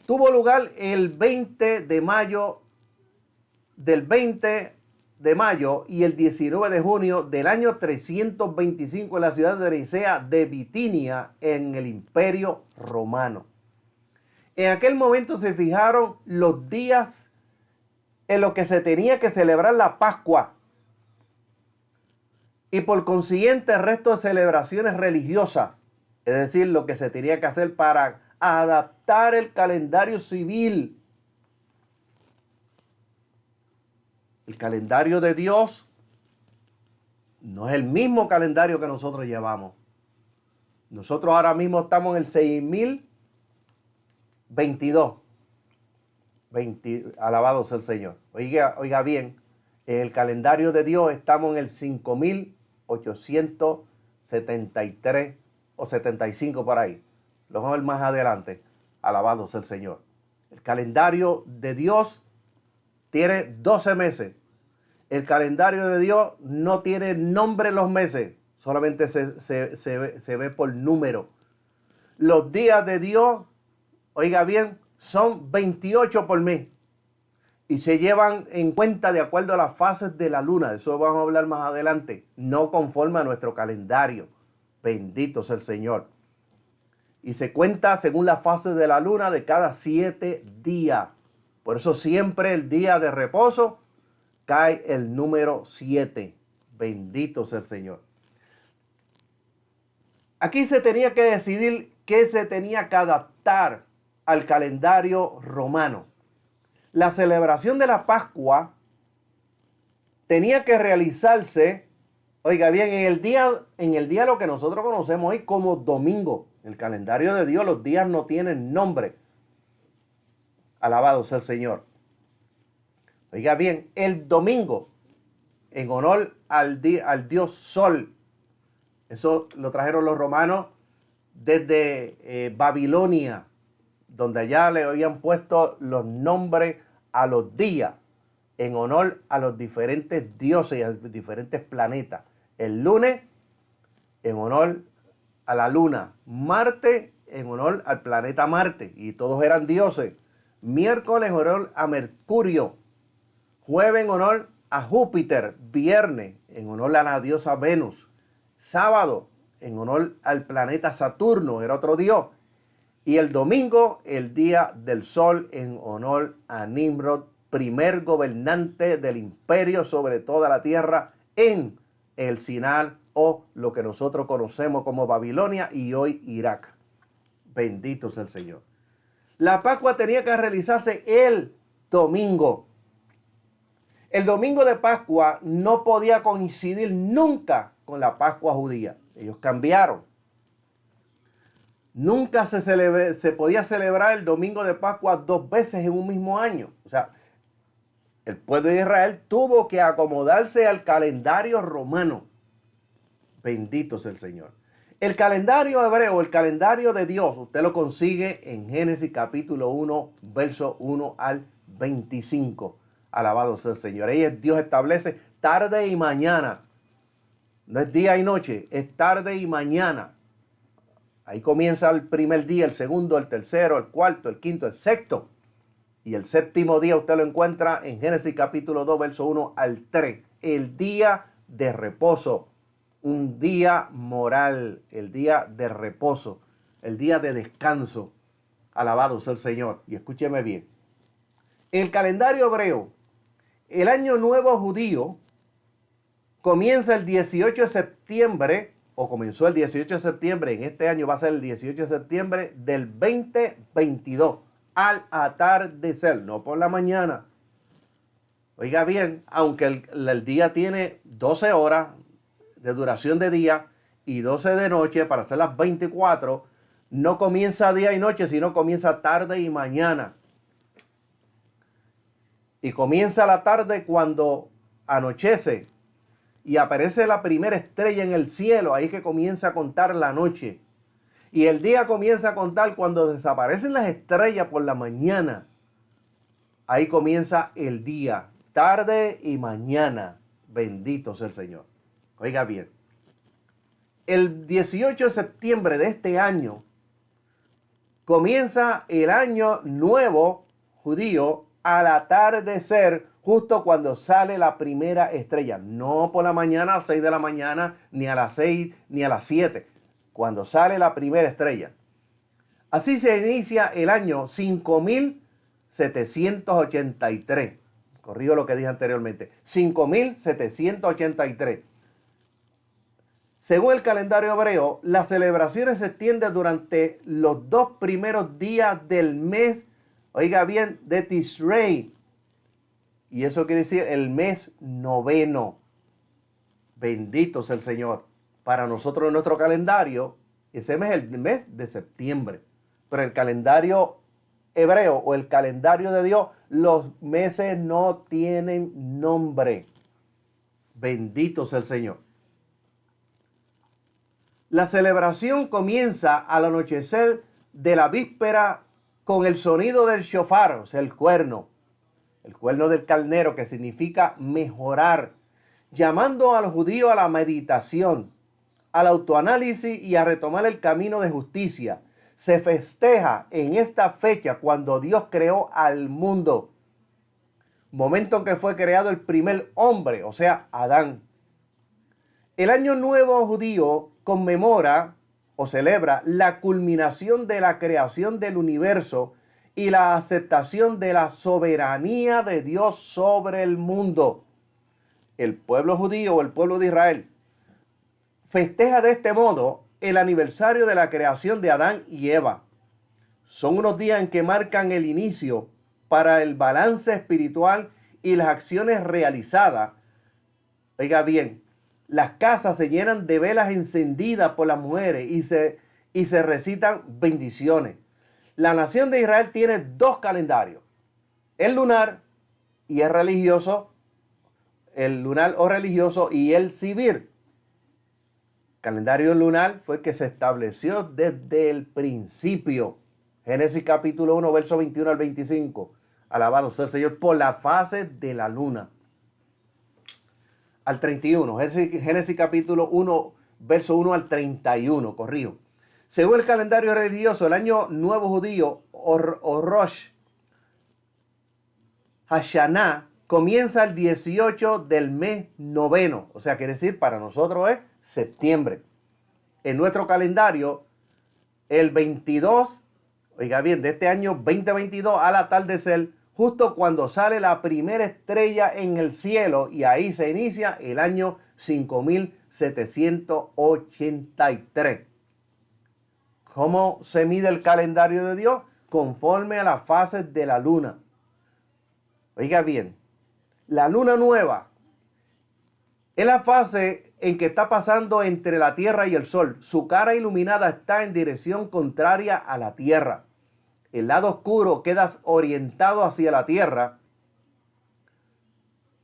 Tuvo lugar el 20 de mayo del 20 de mayo y el 19 de junio del año 325 en la ciudad de Nicea de Bitinia en el Imperio Romano. En aquel momento se fijaron los días en los que se tenía que celebrar la Pascua y por consiguiente el resto de celebraciones religiosas, es decir, lo que se tenía que hacer para adaptar el calendario civil. El calendario de Dios no es el mismo calendario que nosotros llevamos. Nosotros ahora mismo estamos en el 6022. Alabado sea el Señor. Oiga bien, en el calendario de Dios estamos en el 5873 o 75 por ahí. Lo vamos a ver más adelante. Alabado sea el Señor. El calendario de Dios tiene 12 meses. El calendario de Dios no tiene nombre en los meses, solamente se ve por número. Los días de Dios oiga bien, son 28 por mes. Y se llevan en cuenta de acuerdo a las fases de la luna. De eso vamos a hablar más adelante. No conforme a nuestro calendario. Bendito sea el Señor. Y se cuenta según las fases de la luna de cada 7 días. Por eso siempre el día de reposo cae el número 7. Bendito sea el Señor. Aquí se tenía que decidir qué se tenía que adaptar al calendario romano. La celebración de la Pascua tenía que realizarse, oiga bien, en el día lo que nosotros conocemos hoy como domingo. En el calendario de Dios los días no tienen nombre. Alabado sea el Señor. Oiga bien, el domingo, en honor al dios Sol. Eso lo trajeron los romanos desde Babilonia, donde allá le habían puesto los nombres a los días en honor a los diferentes dioses y a los diferentes planetas. El lunes en honor a la luna, Marte en honor al planeta Marte, y todos eran dioses. Miércoles en honor a Mercurio, jueves en honor a Júpiter, viernes en honor a la diosa Venus, sábado en honor al planeta Saturno, era otro dios, y el domingo el día del sol en honor a Nimrod, primer gobernante del imperio sobre toda la tierra en el Sinai, o lo que nosotros conocemos como Babilonia y hoy Irak. Bendito sea el Señor. La Pascua tenía que realizarse el domingo. El domingo de Pascua no podía coincidir nunca con la Pascua judía. Ellos cambiaron. Nunca se podía celebrar el domingo de Pascua 2 veces en un mismo año. O sea, el pueblo de Israel tuvo que acomodarse al calendario romano. Bendito sea el Señor. El calendario hebreo, el calendario de Dios, usted lo consigue en Génesis capítulo 1, verso 1 al 25. Alabado sea el Señor. Ahí Dios establece tarde y mañana. No es día y noche, es tarde y mañana. Ahí comienza el primer día, el segundo, el tercero, el cuarto, el quinto, el sexto. Y el séptimo día usted lo encuentra en Génesis capítulo 2, verso 1 al 3. El día de reposo. Un día moral, el día de reposo, el día de descanso. Alabado sea el Señor. Y escúcheme bien. El calendario hebreo, el año nuevo judío, comienza el 18 de septiembre, o comenzó el 18 de septiembre, en este año va a ser el 18 de septiembre del 2022, al atardecer, no por la mañana. Oiga bien, aunque el día tiene 12 horas de duración de día y 12 de noche para hacer las 24, no comienza día y noche, sino comienza tarde y mañana. Y comienza la tarde cuando anochece y aparece la primera estrella en el cielo, ahí que comienza a contar la noche. Y el día comienza a contar cuando desaparecen las estrellas por la mañana. Ahí comienza el día, tarde y mañana. Bendito sea el Señor. Oiga bien, el 18 de septiembre de este año comienza el año nuevo judío al atardecer, justo cuando sale la primera estrella. No por la mañana a las 6 de la mañana, ni a las 6, ni a las 7. Cuando sale la primera estrella. Así se inicia el año 5783. Corrijo lo que dije anteriormente. 5783. Según el calendario hebreo, las celebraciones se extienden durante los 2 primeros días del mes, oiga bien, de Tishrei. Y eso quiere decir el mes noveno. Bendito sea el Señor. Para nosotros en nuestro calendario, ese mes es el mes de septiembre. Pero el calendario hebreo o el calendario de Dios, los meses no tienen nombre. Bendito sea el Señor. La celebración comienza al anochecer de la víspera con el sonido del shofar, o sea, el cuerno del carnero, que significa mejorar, llamando a los judíos a la meditación, al autoanálisis y a retomar el camino de justicia. se festeja en esta fecha cuando Dios creó al mundo. Momento en que fue creado el primer hombre, o sea, Adán. El Año Nuevo judío conmemora o celebra la culminación de la creación del universo y la aceptación de la soberanía de Dios sobre el mundo. El pueblo judío o el pueblo de Israel festeja de este modo el aniversario de la creación de Adán y Eva. Son unos días en que marcan el inicio para el balance espiritual y las acciones realizadas. Oiga bien, las casas se llenan de velas encendidas por las mujeres y se recitan bendiciones. La nación de Israel tiene dos calendarios, el lunar y el religioso, el lunar o religioso y el civil. Calendario lunar fue el que se estableció desde el principio. Génesis capítulo 1, verso 21 al 25. Alabado sea el Señor por la fase de la luna. Al 31. Génesis capítulo 1, verso 1 al 31. Corrijo. Según el calendario religioso, el año nuevo judío o Rosh Hashanah comienza el 18 del mes noveno. O sea, quiere decir para nosotros es septiembre. En nuestro calendario, el 22, oiga bien, de este año 2022 al atardecer, justo cuando sale la primera estrella en el cielo, y ahí se inicia el año 5783. ¿Cómo se mide el calendario de Dios? Conforme a las fases de la luna. Oiga bien, la luna nueva es la fase en que está pasando entre la tierra y el sol. Su cara iluminada está en dirección contraria a la tierra. El lado oscuro queda orientado hacia la tierra.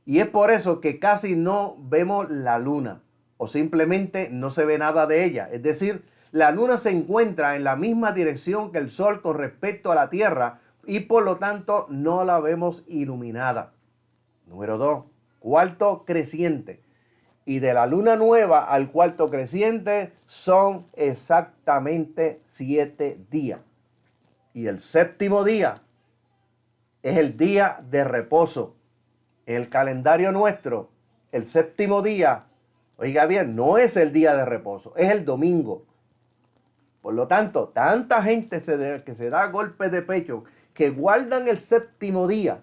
Y es por eso que casi no vemos la luna, o simplemente no se ve nada de ella. Es decir, la luna se encuentra en la misma dirección que el sol con respecto a la tierra y por lo tanto no la vemos iluminada. Número 2, cuarto creciente. Y de la luna nueva al cuarto creciente son exactamente 7 días. Y el séptimo día es el día de reposo. En el calendario nuestro, el séptimo día, oiga bien, no es el día de reposo, es el domingo. Por lo tanto, tanta gente que se da golpes de pecho, que guardan el séptimo día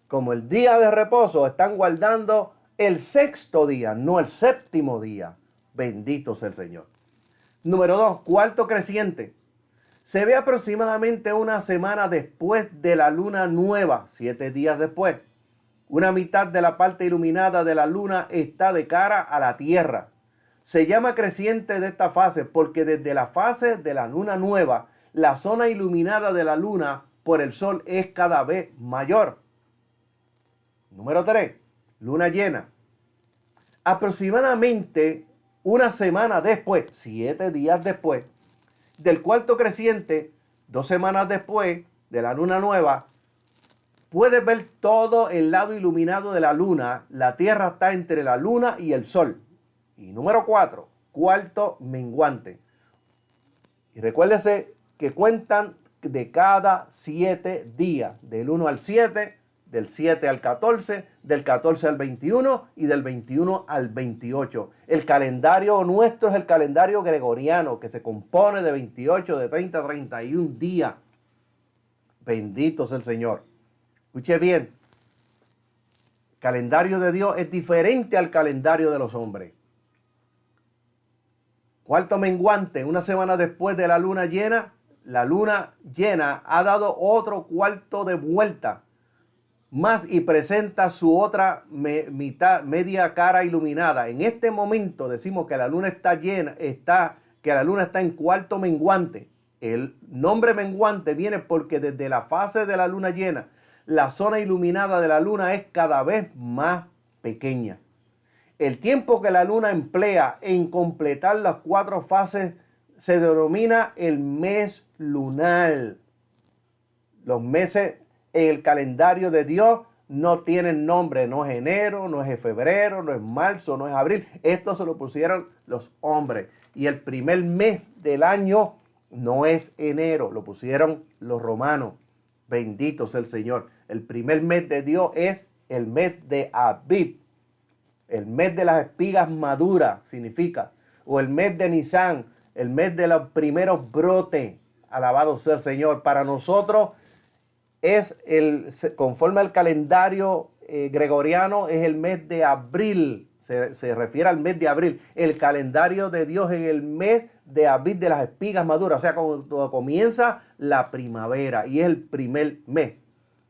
como el día de reposo, están guardando el sexto día, no el séptimo día. Bendito sea el Señor. Número 2, cuarto creciente. Se ve aproximadamente una semana después de la luna nueva, 7 días después. Una mitad de la parte iluminada de la luna está de cara a la tierra. Se llama creciente de esta fase porque desde la fase de la luna nueva, la zona iluminada de la luna por el sol es cada vez mayor. Número 3, luna llena. Aproximadamente una semana después, 7 días después, del cuarto creciente, 2 semanas después de la luna nueva, puedes ver todo el lado iluminado de la luna. La tierra está entre la luna y el sol. Y número 4, cuarto menguante. Y recuérdese que cuentan de cada 7 días, del 1 al 7, del 7 al 14, del 14 al 21 y del 21 al 28. El calendario nuestro es el calendario gregoriano, que se compone de 28, de 30, 31 días. Bendito sea el Señor. Escuche bien. El calendario de Dios es diferente al calendario de los hombres. Cuarto menguante, una semana después de la luna llena ha dado otro cuarto de vuelta más y presenta su otra media cara iluminada. En este momento decimos que la luna está llena, que la luna está en cuarto menguante. El nombre menguante viene porque desde la fase de la luna llena, la zona iluminada de la luna es cada vez más pequeña. El tiempo que la luna emplea en completar las 4 fases se denomina el mes lunar. Los meses en el calendario de Dios no tienen nombre, no es enero, no es febrero, no es marzo, no es abril. Esto se lo pusieron los hombres. Y el primer mes del año no es enero, lo pusieron los romanos. Bendito sea el Señor. El primer mes de Dios es el mes de Abib. El mes de las espigas maduras significa. O el mes de Nisan, el mes de los primeros brotes. Alabado sea el Señor. Para nosotros es conforme al calendario gregoriano, es el mes de abril. Se refiere al mes de abril. El calendario de Dios en el mes de Abib, de las espigas maduras. O sea, cuando comienza la primavera y es el primer mes.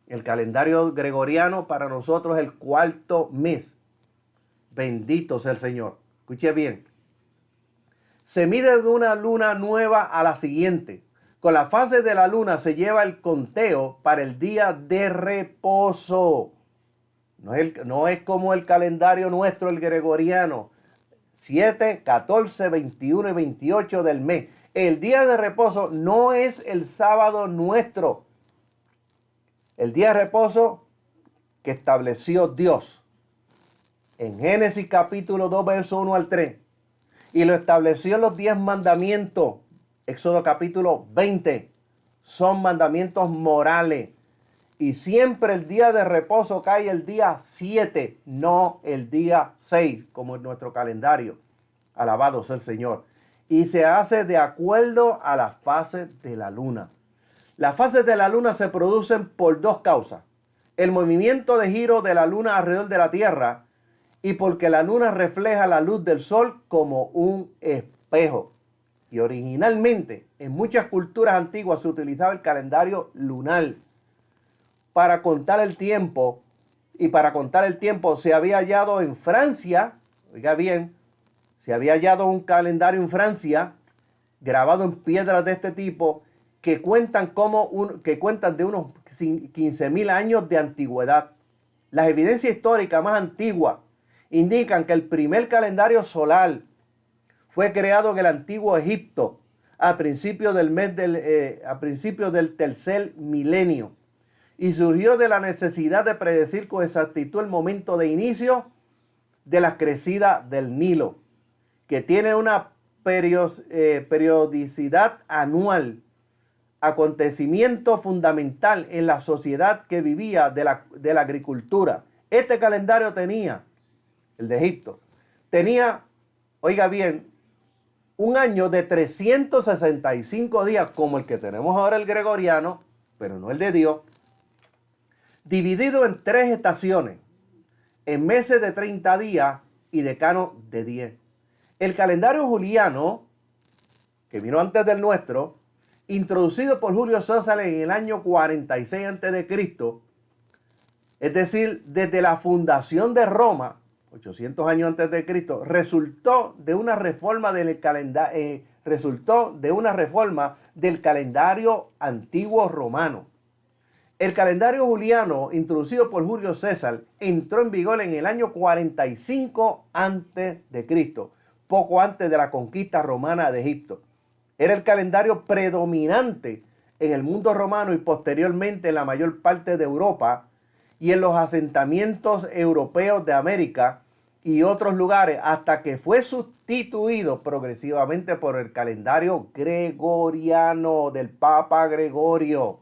El calendario gregoriano para nosotros es el cuarto mes. Bendito sea el Señor. Escuche bien. Se mide de una luna nueva a la siguiente. Con la fase de la luna se lleva el conteo para el día de reposo. No es como el calendario nuestro, el gregoriano. 7, 14, 21 y 28 del mes. El día de reposo no es el sábado nuestro. El día de reposo que estableció Dios en Génesis capítulo 2, verso 1 al 3. Y lo estableció en los 10 mandamientos. Éxodo capítulo 20. Son mandamientos morales. Y siempre el día de reposo cae el día 7, no el día 6, como en nuestro calendario. Alabado sea el Señor. Y se hace de acuerdo a las fases de la luna. Las fases de la luna se producen por dos causas. El movimiento de giro de la luna alrededor de la Tierra y porque la luna refleja la luz del sol como un espejo. Y originalmente en muchas culturas antiguas se utilizaba el calendario lunar para contar el tiempo, y para contar el tiempo se había hallado en Francia, oiga bien, se había hallado un calendario en Francia grabado en piedras de este tipo que cuentan de unos 15.000 años de antigüedad. Las evidencias históricas más antiguas indican que el primer calendario solar fue creado en el antiguo Egipto a principios del tercer milenio. Y surgió de la necesidad de predecir con exactitud el momento de inicio de las crecidas del Nilo, que tiene una periodicidad anual, acontecimiento fundamental en la sociedad que vivía de la agricultura. Este calendario tenía, el de Egipto, tenía, oiga bien, un año de 365 días, como el que tenemos ahora el gregoriano, pero no el de Dios, dividido en 3 estaciones, en meses de 30 días y decanos de 10. El calendario juliano, que vino antes del nuestro, introducido por Julio César en el año 46 a.C., es decir, desde la fundación de Roma, 800 años antes de Cristo, resultó de una reforma del calendario antiguo romano. El calendario juliano, introducido por Julio César, entró en vigor en el año 45 a.C., poco antes de la conquista romana de Egipto. Era el calendario predominante en el mundo romano y posteriormente en la mayor parte de Europa y en los asentamientos europeos de América y otros lugares, hasta que fue sustituido progresivamente por el calendario gregoriano del Papa Gregorio.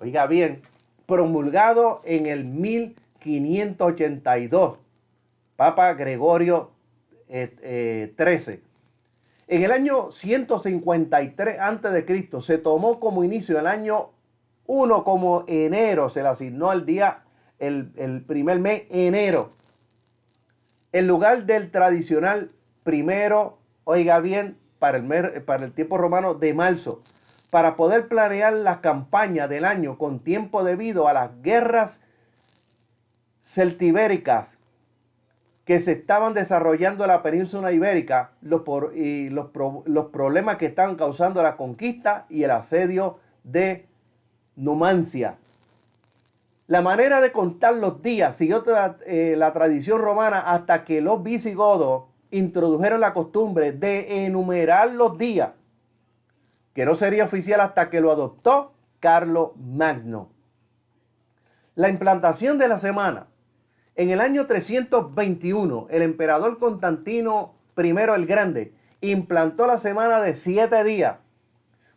Oiga bien, promulgado en el 1582, Papa Gregorio XIII. En el año 153 a.C. se tomó como inicio el año 1 como enero, se le asignó el día, el primer mes, enero, en lugar del tradicional primero, oiga bien, para el tiempo romano de marzo, para poder planear las campañas del año con tiempo debido a las guerras celtibéricas que se estaban desarrollando en la península ibérica, los problemas que estaban causando la conquista y el asedio de Numancia. La manera de contar los días siguió la tradición romana hasta que los visigodos introdujeron la costumbre de enumerar los días, que no sería oficial hasta que lo adoptó Carlos Magno. La implantación de la semana. En el año 321, el emperador Constantino I el Grande implantó la semana de 7 días,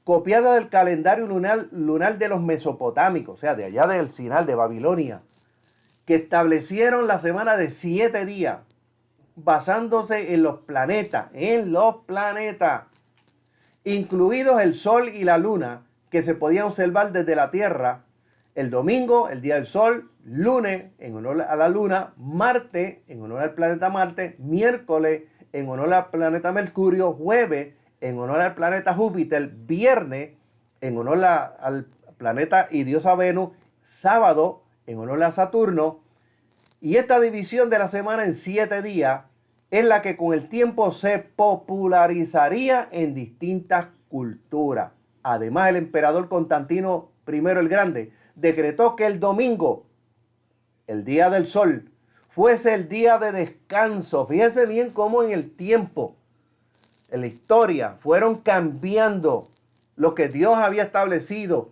copiada del calendario lunar de los mesopotámicos, o sea, de allá del Sinai, de Babilonia, que establecieron la semana de 7 días, basándose en los planetas, incluidos el Sol y la Luna, que se podían observar desde la Tierra. El domingo, el día del Sol; lunes, en honor a la Luna; martes, en honor al planeta Marte; miércoles, en honor al planeta Mercurio; jueves, en honor al planeta Júpiter; viernes, en honor al planeta y diosa Venus; sábado, en honor a Saturno. Y esta división de la semana en 7 días es la que con el tiempo se popularizaría en distintas culturas. Además, el emperador Constantino I el Grande decretó que el domingo, el día del Sol, fuese el día de descanso. Fíjense bien cómo en el tiempo, en la historia, fueron cambiando lo que Dios había establecido,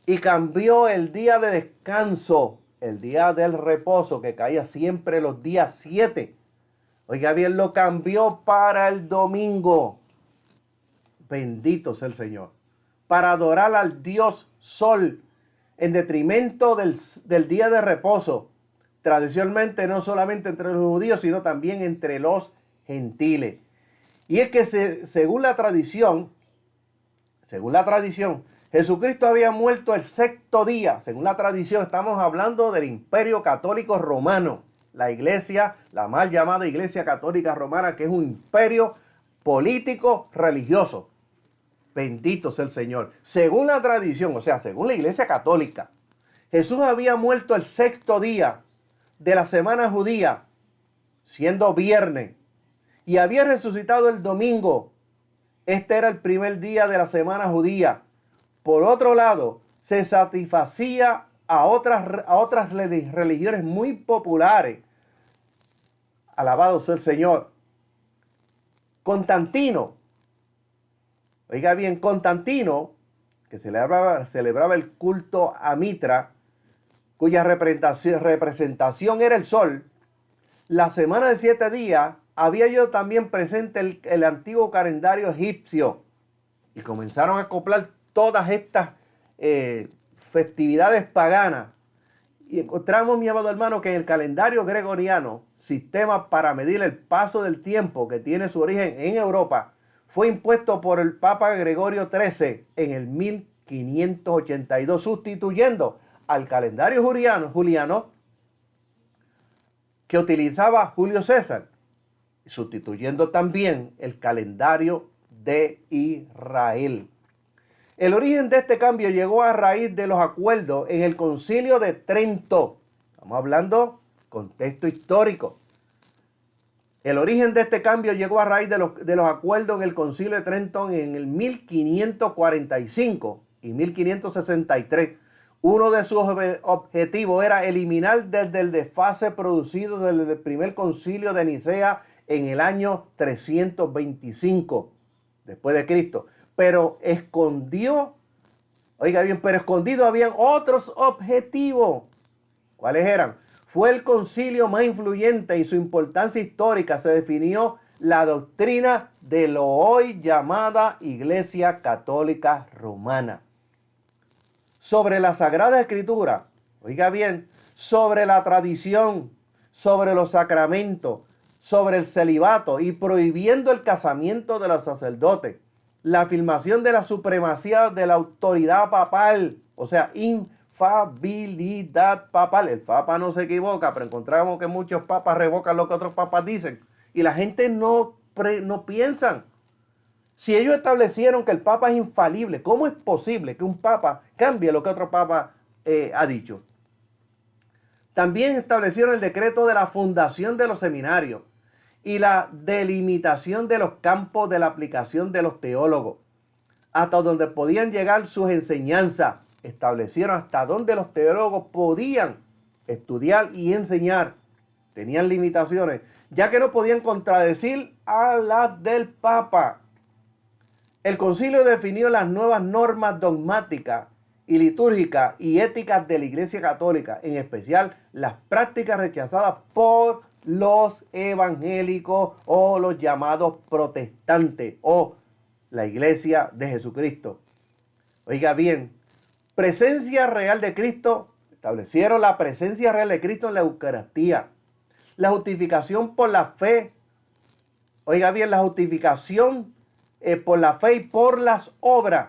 y cambió el día de descanso, el día del reposo, que caía siempre los días 7. Oiga bien, lo cambió para el domingo. Bendito sea el Señor. Para adorar al Dios Sol, en detrimento del día de reposo. Tradicionalmente, no solamente entre los judíos, sino también entre los gentiles. Y es que según la tradición, Jesucristo había muerto el 6º día. Según la tradición, estamos hablando del Imperio Católico Romano. La iglesia, la mal llamada Iglesia Católica Romana, que es un imperio político religioso. Bendito sea el Señor. Según la tradición, o sea, según la Iglesia Católica, Jesús había muerto el 6º día de la semana judía, siendo viernes, y había resucitado el domingo. Este era el primer día de la semana judía. Por otro lado, se satisfacía a otras religiones muy populares. Alabado sea el Señor. Constantino, oiga bien, Constantino, que celebraba el culto a Mitra, cuya representación era el sol, la semana de 7 días había yo también presente el antiguo calendario egipcio, y comenzaron a acoplar todas estas festividades paganas. Y encontramos, mi amado hermano, que en el calendario gregoriano, sistema para medir el paso del tiempo que tiene su origen en Europa, fue impuesto por el Papa Gregorio XIII en el 1582, sustituyendo al calendario juliano que utilizaba Julio César, sustituyendo también el calendario de Israel. El origen de este cambio llegó a raíz de los acuerdos en el Concilio de Trento. Estamos hablando contexto histórico. El origen de este cambio llegó a raíz de los acuerdos en el Concilio de Trento en el 1545 y 1563. Uno de sus objetivos era eliminar desde el desfase producido desde el primer concilio de Nicea en el año 325 después de Cristo. Pero escondido habían otros objetivos. ¿Cuáles eran? Fue el concilio más influyente y su importancia histórica se definió la doctrina de lo hoy llamada Iglesia Católica Romana. Sobre la Sagrada Escritura, oiga bien, sobre la tradición, sobre los sacramentos, sobre el celibato y prohibiendo el casamiento de los sacerdotes. La afirmación de la supremacía de la autoridad papal, o sea, infabilidad papal. El papa no se equivoca, pero encontramos que muchos papas revocan lo que otros papas dicen. Y la gente no piensan. Si ellos establecieron que el papa es infalible, ¿cómo es posible que un papa cambie lo que otro papa ha dicho? También establecieron el decreto de la fundación de los seminarios y la delimitación de los campos de la aplicación de los teólogos, hasta donde podían llegar sus enseñanzas. Establecieron hasta donde los teólogos podían estudiar y enseñar. Tenían limitaciones, ya que no podían contradecir a las del Papa. El concilio definió las nuevas normas dogmáticas y litúrgicas y éticas de la Iglesia Católica, en especial las prácticas rechazadas por los evangélicos o los llamados protestantes o la Iglesia de Jesucristo. Oiga bien, presencia real de Cristo, establecieron la presencia real de Cristo en la Eucaristía. La justificación por la fe. Oiga bien, la justificación por la fe y por las obras.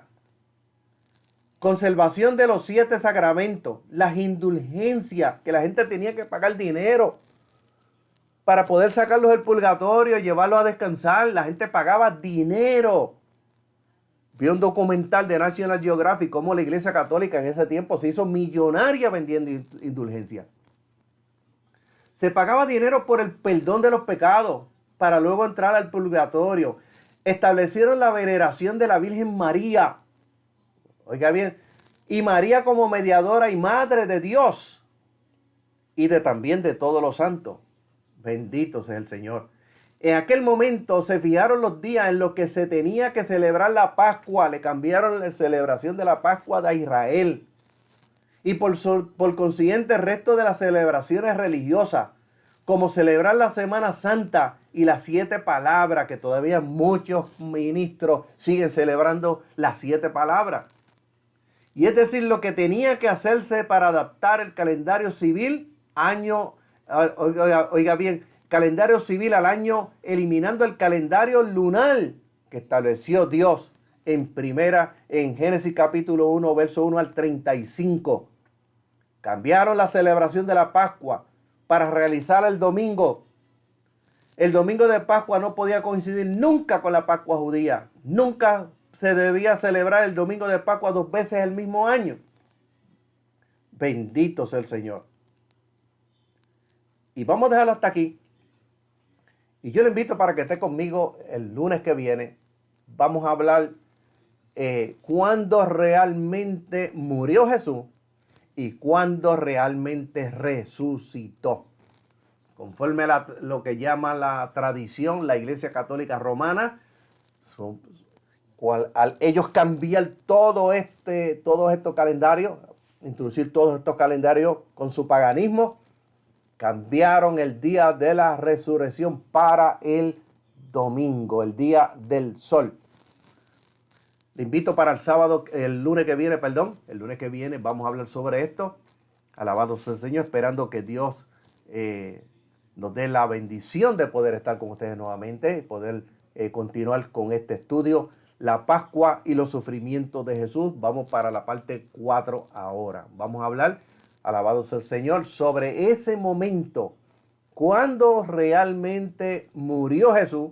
Conservación de los 7 sacramentos. Las indulgencias, que la gente tenía que pagar dinero para poder sacarlos del purgatorio y llevarlos a descansar. La gente pagaba dinero. Vi un documental de National Geographic cómo la Iglesia Católica en ese tiempo se hizo millonaria vendiendo indulgencias. Se pagaba dinero por el perdón de los pecados para luego entrar al purgatorio. Establecieron la veneración de la Virgen María. Oiga bien, y María como mediadora y madre de Dios y también de todos los santos. Bendito sea el Señor. En aquel momento se fijaron los días en los que se tenía que celebrar la Pascua. Le cambiaron la celebración de la Pascua de Israel. Y por consiguiente el resto de las celebraciones religiosas, como celebrar la Semana Santa y las 7 palabras, que todavía muchos ministros siguen celebrando las 7 palabras. Y es decir, lo que tenía que hacerse para adaptar el calendario civil oiga bien, calendario civil al año, eliminando el calendario lunar que estableció Dios en Génesis capítulo 1, verso 1 al 35. Cambiaron la celebración de la Pascua para realizar el domingo. El domingo de Pascua no podía coincidir nunca con la Pascua judía. Nunca se debía celebrar el domingo de Pascua 2 veces el mismo año. Bendito sea el Señor. Y vamos a dejarlo hasta aquí. Y yo le invito para que esté conmigo el lunes que viene. Vamos a hablar cuándo realmente murió Jesús y cuándo realmente resucitó. Conforme a lo que llama la tradición, la Iglesia Católica Romana, al ellos cambiar todos estos calendarios, introducir todos estos calendarios con su paganismo, cambiaron el día de la resurrección para el domingo, el día del sol. Le invito para el lunes que viene vamos a hablar sobre esto. Alabado sea el Señor, esperando que Dios nos dé la bendición de poder estar con ustedes nuevamente, poder continuar con este estudio, la Pascua y los sufrimientos de Jesús. Vamos para la parte 4 ahora. Vamos a hablar, alabado sea el Señor, sobre ese momento, cuando realmente murió Jesús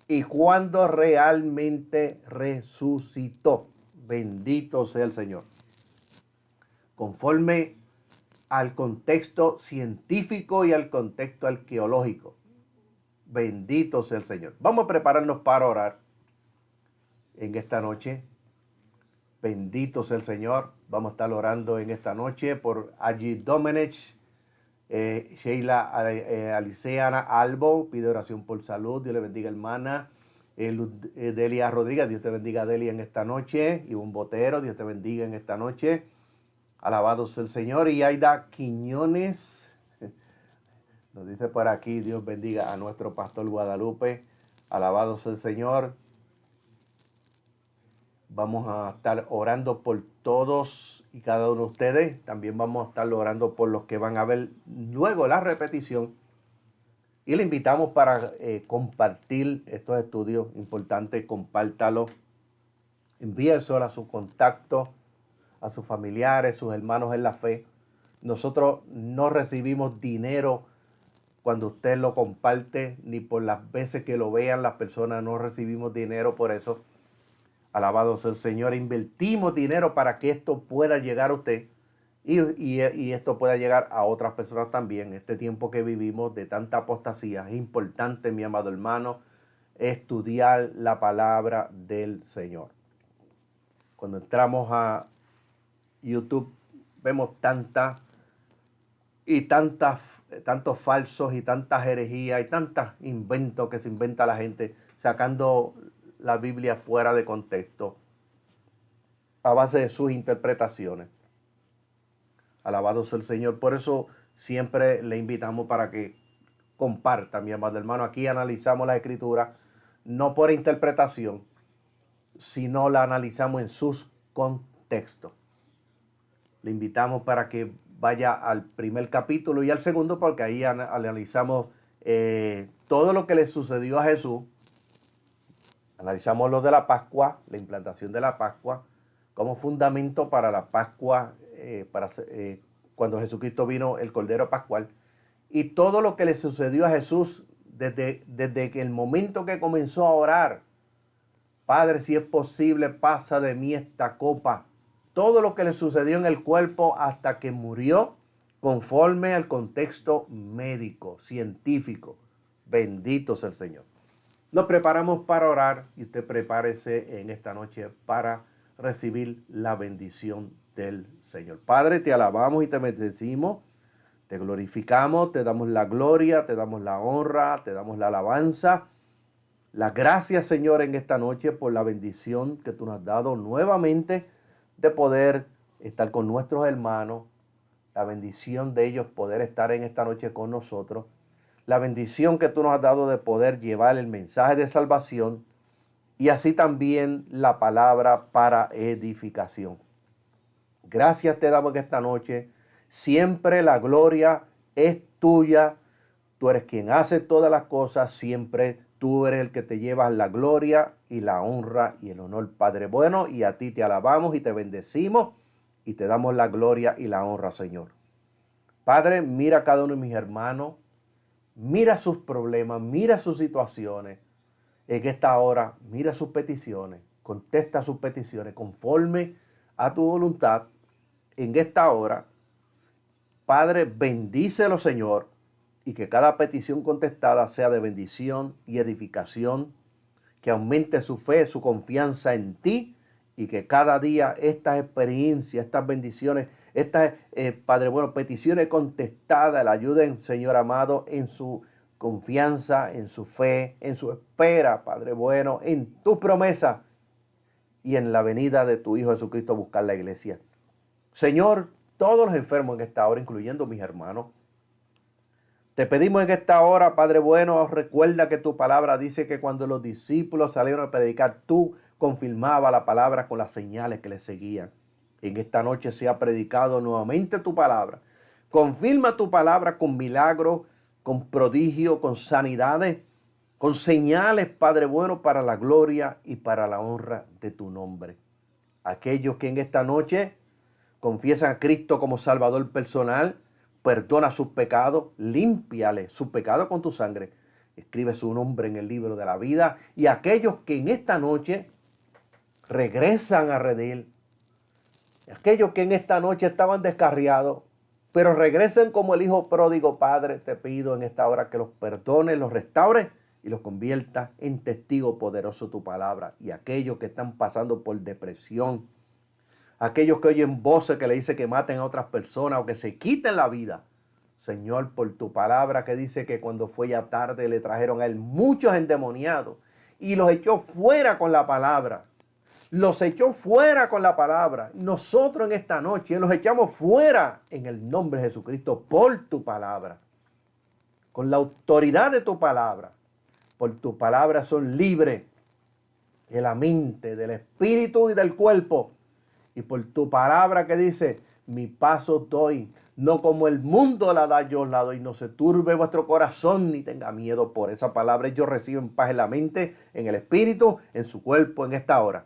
y cuando realmente resucitó. Bendito sea el Señor. Conforme al contexto científico y al contexto arqueológico. Bendito sea el Señor. Vamos a prepararnos para orar en esta noche. Bendito sea el Señor. Vamos a estar orando en esta noche por Allí Domenech, Sheila Aliceana Albo, pide oración por salud. Dios le bendiga, hermana. Delia Rodríguez, Dios te bendiga, Delia, en esta noche. Y un Botero, Dios te bendiga en esta noche. Alabado sea el Señor. Y Aida Quiñones nos dice por aquí, Dios bendiga a nuestro pastor Guadalupe. Alabado sea el Señor. Vamos a estar orando por todos y cada uno de ustedes. También vamos a estar orando por los que van a ver luego la repetición. Y le invitamos para compartir estos estudios importantes. Compártalo. Envíeselo a sus contactos, a sus familiares, sus hermanos en la fe. Nosotros no recibimos dinero cuando usted lo comparte, ni por las veces que lo vean las personas, no recibimos dinero por eso. Alabado sea el Señor. Invertimos dinero para que esto pueda llegar a usted y esto pueda llegar a otras personas también. Este tiempo que vivimos de tanta apostasía, es importante, mi amado hermano, estudiar la palabra del Señor. Cuando entramos a YouTube vemos tantos falsos y tantas herejías y tantos inventos que se inventa la gente sacando la Biblia fuera de contexto a base de sus interpretaciones. Alabado sea el Señor. Por eso siempre le invitamos para que comparta, mi amado hermano. Aquí analizamos la Escritura no por interpretación, sino la analizamos en sus contexto. Le invitamos para que vaya al primer capítulo y al segundo, porque ahí analizamos todo lo que le sucedió a Jesús. Analizamos lo de la Pascua, la implantación de la Pascua, como fundamento para la Pascua, cuando Jesucristo vino, el Cordero Pascual, y todo lo que le sucedió a Jesús desde el momento que comenzó a orar. Padre, si es posible, pasa de mí esta copa. Todo lo que le sucedió en el cuerpo hasta que murió, conforme al contexto médico, científico. Bendito sea el Señor. Nos preparamos para orar y usted prepárese en esta noche para recibir la bendición del Señor. Padre, te alabamos y te bendecimos, te glorificamos, te damos la gloria, te damos la honra, te damos la alabanza. Las gracias, Señor, en esta noche por la bendición que tú nos has dado nuevamente de poder estar con nuestros hermanos, la bendición de ellos poder estar en esta noche con nosotros, la bendición que tú nos has dado de poder llevar el mensaje de salvación y así también la palabra para edificación. Gracias te damos en esta noche. Siempre la gloria es tuya. Tú eres quien hace todas las cosas. Siempre tú eres el que te llevas la gloria y la honra y el honor, Padre bueno. Y a ti te alabamos y te bendecimos y te damos la gloria y la honra, Señor. Padre, mira a cada uno de mis hermanos. Mira sus problemas, mira sus situaciones. En esta hora, mira sus peticiones, contesta sus peticiones conforme a tu voluntad. En esta hora, Padre, bendícelo, Señor, y que cada petición contestada sea de bendición y edificación, que aumente su fe, su confianza en ti, y que cada día estas experiencias, estas bendiciones, estas, Padre bueno, peticiones contestadas le ayuden, Señor amado, en su confianza, en su fe, en su espera, Padre bueno, en tu promesa y en la venida de tu Hijo Jesucristo a buscar la iglesia. Señor, todos los enfermos en esta hora, incluyendo mis hermanos, te pedimos en esta hora, Padre bueno, recuerda que tu palabra dice que cuando los discípulos salieron a predicar, tú confirmabas la palabra con las señales que les seguían. En esta noche se ha predicado nuevamente tu palabra. Confirma tu palabra con milagros, con prodigios, con sanidades, con señales, Padre bueno, para la gloria y para la honra de tu nombre. Aquellos que en esta noche confiesan a Cristo como Salvador personal, perdona sus pecados, límpiale sus pecados con tu sangre, escribe su nombre en el libro de la vida. Y aquellos que en esta noche regresan a redil, aquellos que en esta noche estaban descarriados, pero regresen como el hijo pródigo, Padre, te pido en esta hora que los perdone, los restaure y los convierta en testigo poderoso de tu palabra. Y aquellos que están pasando por depresión, aquellos que oyen voces que le dicen que maten a otras personas o que se quiten la vida. Señor, por tu palabra que dice que cuando fue ya tarde le trajeron a él muchos endemoniados y los echó fuera con la palabra. Los echó fuera con la palabra. Nosotros en esta noche los echamos fuera en el nombre de Jesucristo por tu palabra. Con la autoridad de tu palabra. Por tu palabra son libres de la mente, del espíritu y del cuerpo. Y por tu palabra que dice, mi paso doy, no como el mundo la da, yo la doy. No se turbe vuestro corazón ni tenga miedo. Por esa palabra ellos reciben paz en la mente, en el espíritu, en su cuerpo en esta hora.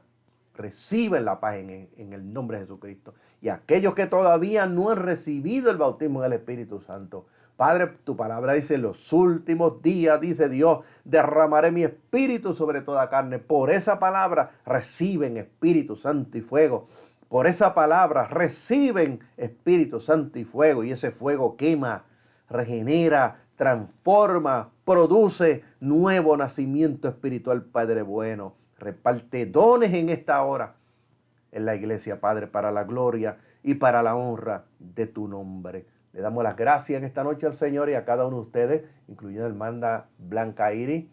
Reciben la paz en el nombre de Jesucristo. Y aquellos que todavía no han recibido el bautismo del Espíritu Santo, Padre, tu palabra dice, en los últimos días, dice Dios, derramaré mi espíritu sobre toda carne. Por esa palabra reciben Espíritu Santo y fuego. Por esa palabra reciben Espíritu Santo y fuego. Y ese fuego quema, regenera, transforma, produce nuevo nacimiento espiritual, Padre bueno. Reparte dones en esta hora en la iglesia, Padre, para la gloria y para la honra de tu nombre. Le damos las gracias en esta noche al Señor y a cada uno de ustedes, incluyendo a la hermana Blanca Iris,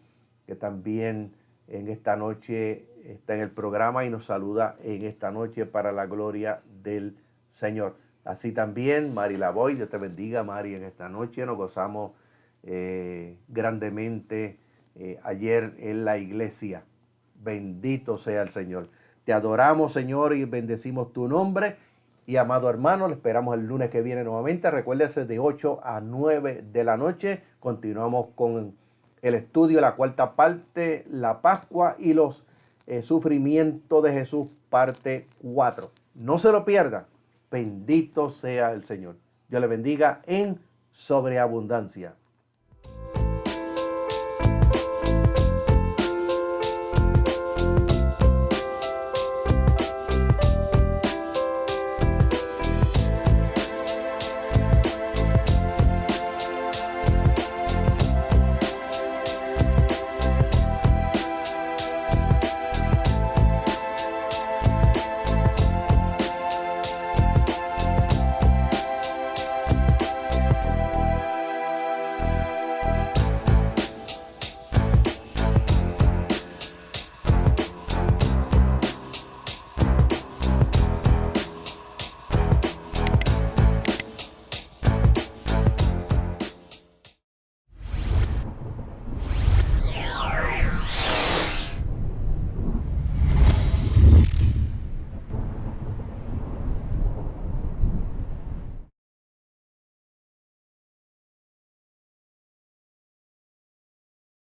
que también en esta noche está en el programa y nos saluda en esta noche para la gloria del Señor. Así también, Mari Lavoy, Dios te bendiga, Mari, en esta noche. Nos gozamos grandemente ayer en la iglesia. Bendito sea el Señor. Te adoramos, Señor, y bendecimos tu nombre. Y amado hermano, le esperamos el lunes que viene nuevamente. Recuérdese, de 8 a 9 de la noche. Continuamos con el estudio, la cuarta parte, la Pascua y los sufrimientos de Jesús, parte 4. No se lo pierda. Bendito sea el Señor. Dios le bendiga en sobreabundancia.